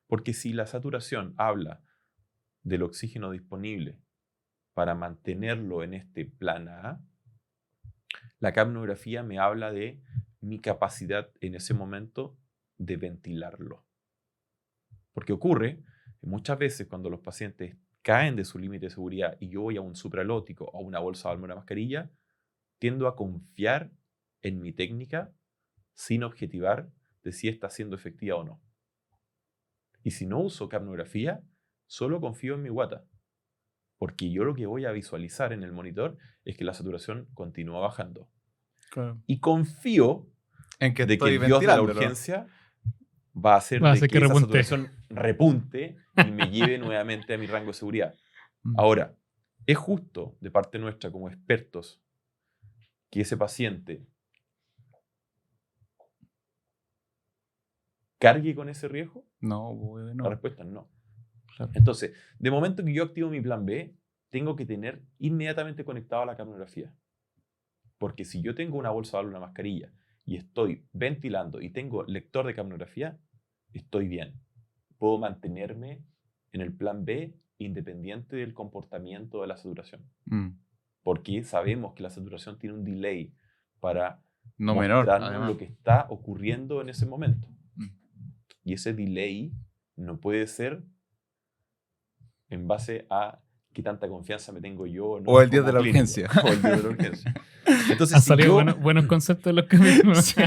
Speaker 3: Porque si la saturación habla del oxígeno disponible para mantenerlo en este plan A, la capnografía me habla de mi capacidad en ese momento de ventilarlo. Porque ocurre que muchas veces cuando los pacientes caen de su límite de seguridad y yo voy a un supralótico o a una bolsa o una mascarilla, tiendo a confiar en mi técnica sin objetivar de si está siendo efectiva o no. Y si no uso capnografía, solo confío en mi guata. Porque yo lo que voy a visualizar en el monitor es que la saturación continúa bajando.
Speaker 4: Claro.
Speaker 3: Y confío
Speaker 4: En que
Speaker 3: de que
Speaker 4: estoy
Speaker 3: el dios de la
Speaker 4: ventilándolo.
Speaker 3: urgencia va a hacer
Speaker 2: Va a
Speaker 3: de
Speaker 2: hacer
Speaker 3: que
Speaker 2: que
Speaker 3: esa
Speaker 2: repunte.
Speaker 3: saturación repunte y me lleve nuevamente a mi rango de seguridad.
Speaker 4: Mm.
Speaker 3: Ahora, ¿es justo de parte nuestra como expertos que ese paciente cargue con ese riesgo?
Speaker 4: No, güey, no.
Speaker 3: La respuesta es no.
Speaker 4: Claro.
Speaker 3: Entonces, de momento que yo activo mi plan B, tengo que tener inmediatamente conectado a la capnografía. Porque si yo tengo una bolsa o una mascarilla y estoy ventilando y tengo lector de capnografía, estoy bien. Puedo mantenerme en el plan B independiente del comportamiento de la saturación.
Speaker 4: Mm.
Speaker 3: Porque sabemos que la saturación tiene un delay para
Speaker 4: No menor,
Speaker 3: mostrarnos
Speaker 4: además.
Speaker 3: lo que está ocurriendo en ese momento.
Speaker 4: Mm.
Speaker 3: Y ese delay no puede ser en base a qué tanta confianza me tengo yo o no.
Speaker 4: O el dios
Speaker 3: como
Speaker 4: de la
Speaker 3: clínico.
Speaker 4: urgencia.
Speaker 3: O el dios de la urgencia. Entonces,
Speaker 2: Han
Speaker 3: si
Speaker 2: salido
Speaker 3: yo
Speaker 2: buenos conceptos de los caminos.
Speaker 4: Sí.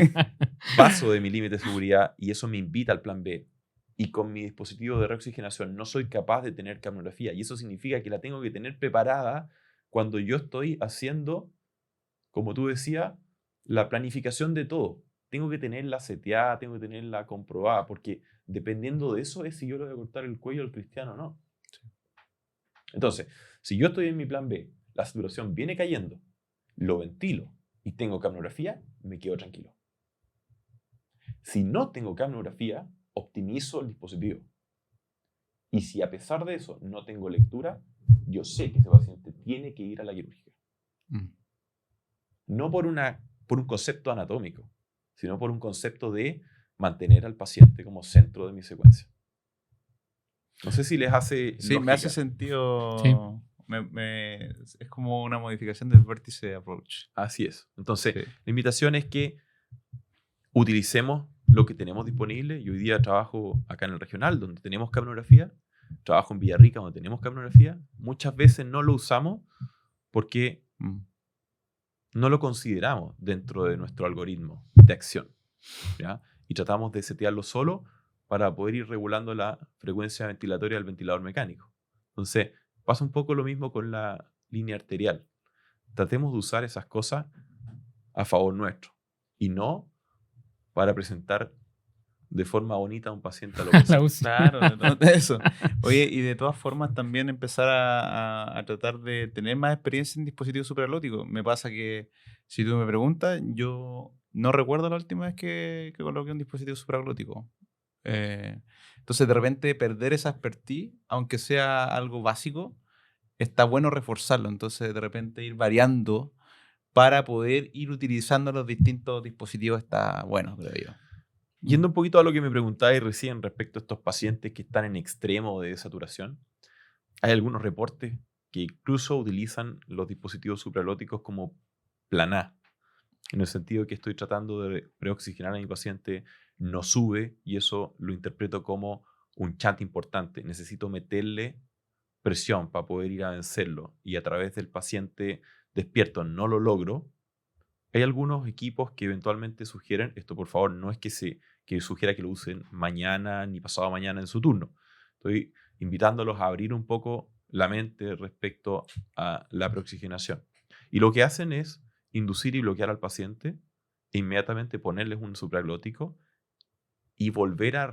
Speaker 3: paso de mi límite de seguridad y eso me invita al plan B, y con mi dispositivo de reoxigenación no soy capaz de tener capnografía, y eso significa que la tengo que tener preparada cuando yo estoy haciendo, como tú decías, la planificación de todo. Tengo que tenerla seteada, tengo que tenerla comprobada, porque dependiendo de eso es si yo le voy a cortar el cuello al cristiano o no. Entonces, si yo estoy en mi plan B, la saturación viene cayendo, lo ventilo y tengo capnografía, me quedo tranquilo. Si no tengo capnografía, optimizo el dispositivo. Y si a pesar de eso no tengo lectura, yo sé que ese paciente tiene que ir a la quirúrgica.
Speaker 4: Mm.
Speaker 3: No por un concepto anatómico, sino por un concepto de mantener al paciente como centro de mi secuencia. No sé si les hace
Speaker 4: Sí,
Speaker 3: lógica.
Speaker 4: me hace sentido.
Speaker 2: Sí.
Speaker 4: Es como una modificación del vértice approach.
Speaker 3: Así es. Entonces,
Speaker 4: Sí.
Speaker 3: la invitación es que utilicemos lo que tenemos disponible. Yo hoy día trabajo acá en el regional, donde tenemos capnografía. Trabajo en Villarrica, donde tenemos capnografía. Muchas veces no lo usamos porque
Speaker 4: Mm.
Speaker 3: no lo consideramos dentro de nuestro algoritmo de acción, ¿ya? Y tratamos de setearlo solo para poder ir regulando la frecuencia ventilatoria del ventilador mecánico. Entonces, pasa un poco lo mismo con la línea arterial. Tratemos de usar esas cosas a favor nuestro y no para presentar de forma bonita a un paciente a lo que
Speaker 2: La UCI.
Speaker 4: Claro, de eso. Oye, y de todas formas también empezar a tratar de tener más experiencia en dispositivos supralóticos. Me pasa que, si tú me preguntas, yo no recuerdo la última vez que coloqué un dispositivo supraglótico. Entonces, de repente, perder esa expertise, aunque sea algo básico, está bueno reforzarlo. Entonces, de repente, ir variando para poder ir utilizando los distintos dispositivos está bueno, creo yo.
Speaker 3: Yendo un poquito a lo que me preguntabais recién respecto a estos pacientes que están en extremo de saturación, hay algunos reportes que incluso utilizan los dispositivos supralóticos como plan A, en el sentido que estoy tratando de preoxigenar a mi paciente, no sube, y eso lo interpreto como un chat importante. Necesito meterle presión para poder ir a vencerlo, y a través del paciente despierto no lo logro, hay algunos equipos que eventualmente sugieren, esto por favor no es que sugiera que lo usen mañana ni pasado mañana en su turno. Estoy invitándolos a abrir un poco la mente respecto a la preoxigenación. Y lo que hacen es inducir y bloquear al paciente e inmediatamente ponerles un supraglótico y volver a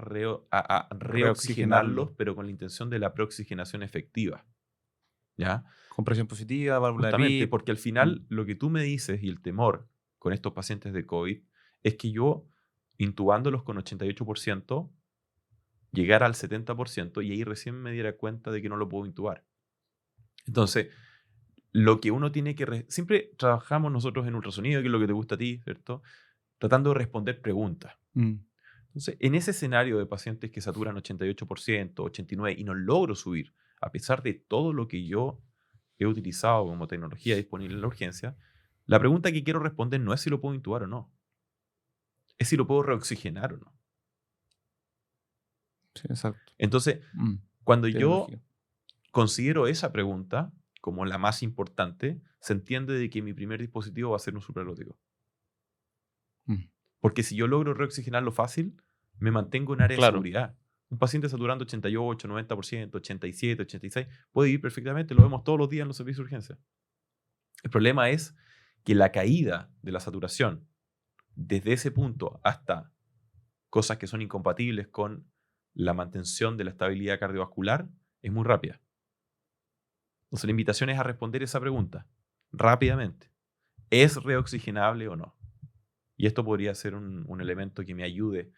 Speaker 3: reoxigenarlos, pero con la intención de la preoxigenación efectiva. ¿Ya?
Speaker 4: Compresión positiva, válvula de
Speaker 3: Justamente,
Speaker 4: Pitt.
Speaker 3: porque al final lo que tú me dices y el temor con estos pacientes de COVID es que yo, intubándolos con 88%, llegara al 70% y ahí recién me diera cuenta de que no lo puedo intubar. Entonces, lo que uno tiene que... Siempre trabajamos nosotros en ultrasonido, que es lo que te gusta a ti, ¿cierto? Tratando de responder preguntas. Entonces, en ese escenario de pacientes que saturan 88%, 89% y no logro subir, a pesar de todo lo que yo he utilizado como tecnología disponible en la urgencia, la pregunta que quiero responder no es si lo puedo intubar o no, es si lo puedo reoxigenar o no.
Speaker 4: Sí, exacto.
Speaker 3: Entonces, cuando yo
Speaker 4: Tecnología.
Speaker 3: considero esa pregunta como la más importante, se entiende de que mi primer dispositivo va a ser un supraglótico. Porque si yo logro reoxigenarlo fácil, me mantengo en área de seguridad. Un paciente saturando 88, 90%, 87, 86, puede vivir perfectamente, lo vemos todos los días en los servicios de urgencia. El problema es que la caída de la saturación desde ese punto hasta cosas que son incompatibles con la mantención de la estabilidad cardiovascular es muy rápida. Entonces la invitación es a responder esa pregunta rápidamente. ¿Es reoxigenable o no? Y esto podría ser un elemento que me ayude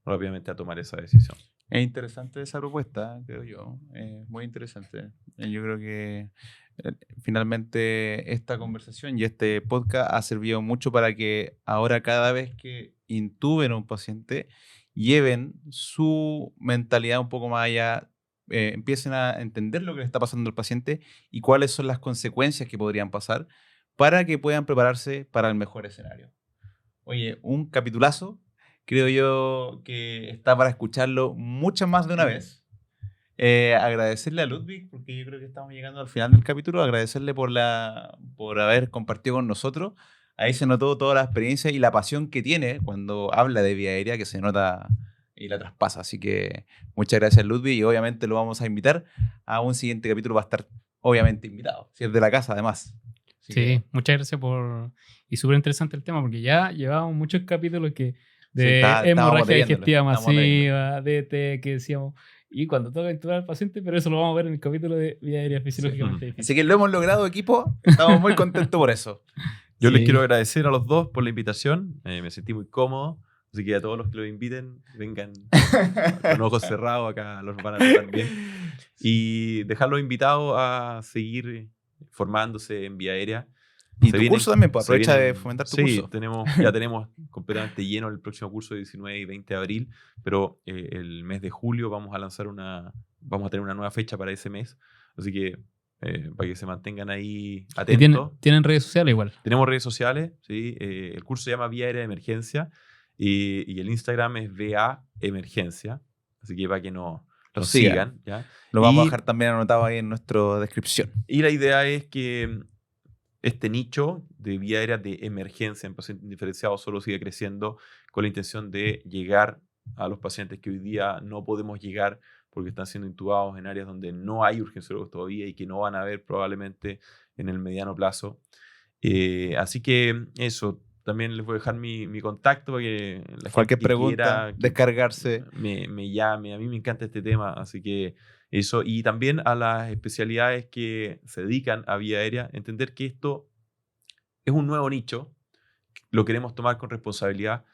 Speaker 3: rápidamente a tomar esa decisión.
Speaker 4: Es interesante esa propuesta, creo yo. Muy interesante. Yo creo que finalmente esta conversación y este podcast ha servido mucho para que ahora cada vez que intuben a un paciente, lleven su mentalidad un poco más allá, empiecen a entender lo que le está pasando al paciente y cuáles son las consecuencias que podrían pasar para que puedan prepararse para el mejor escenario. Oye, un capitulazo. Creo yo que está para escucharlo muchas más de una vez. Agradecerle a Ludwig, porque yo creo que estamos llegando al final del capítulo. Agradecerle por haber compartido con nosotros. Ahí se notó toda la experiencia y la pasión que tiene cuando habla de vía aérea, que se nota y la traspasa. Así que muchas gracias, Ludwig, y obviamente lo vamos a invitar a un siguiente capítulo. Va a estar obviamente invitado, si es de la casa además. Así
Speaker 2: Sí, muchas gracias y súper interesante el tema, porque ya llevamos muchos capítulos de hemorragia digestiva masiva, DT, que decíamos, y cuando toca intubar al paciente, pero eso lo vamos a ver en el capítulo de vía aérea fisiológicamente difícil.
Speaker 4: Así que lo hemos logrado, equipo. Estamos muy contentos por eso.
Speaker 3: Yo les quiero agradecer a los dos por la invitación. Me sentí muy cómodo. Así que a todos los que lo inviten, vengan con ojos cerrados, acá los van a tratar bien. Y dejarlos invitados a seguir formándose en vía aérea.
Speaker 4: Y tu curso también, pues aprovecha de fomentar tu curso.
Speaker 3: Sí, ya tenemos completamente lleno el próximo curso de 19 y 20 de abril, pero el mes de julio vamos a tener una nueva fecha para ese mes, así que para que se mantengan ahí atentos.
Speaker 2: ¿Tienen redes sociales igual?
Speaker 3: Tenemos redes sociales, ¿sí? El curso se llama Vía Aérea de Emergencia y el Instagram es VA Emergencia, así que para que nos sigan. ¿Ya?
Speaker 4: Lo vamos a dejar también anotado ahí en nuestra descripción.
Speaker 3: Y la idea es que este nicho de vía aérea de emergencia en pacientes indiferenciados solo sigue creciendo con la intención de llegar a los pacientes que hoy día no podemos llegar porque están siendo intubados en áreas donde no hay urgenciólogos todavía y que no van a haber probablemente en el mediano plazo. Así que eso, también les voy a dejar mi contacto para que la
Speaker 4: cualquier
Speaker 3: gente
Speaker 4: pregunta,
Speaker 3: quiera,
Speaker 4: descargarse.
Speaker 3: Me llame. A mí me encanta este tema, así que eso. Y también a las especialidades que se dedican a vía aérea, entender que esto es un nuevo nicho, lo queremos tomar con responsabilidad,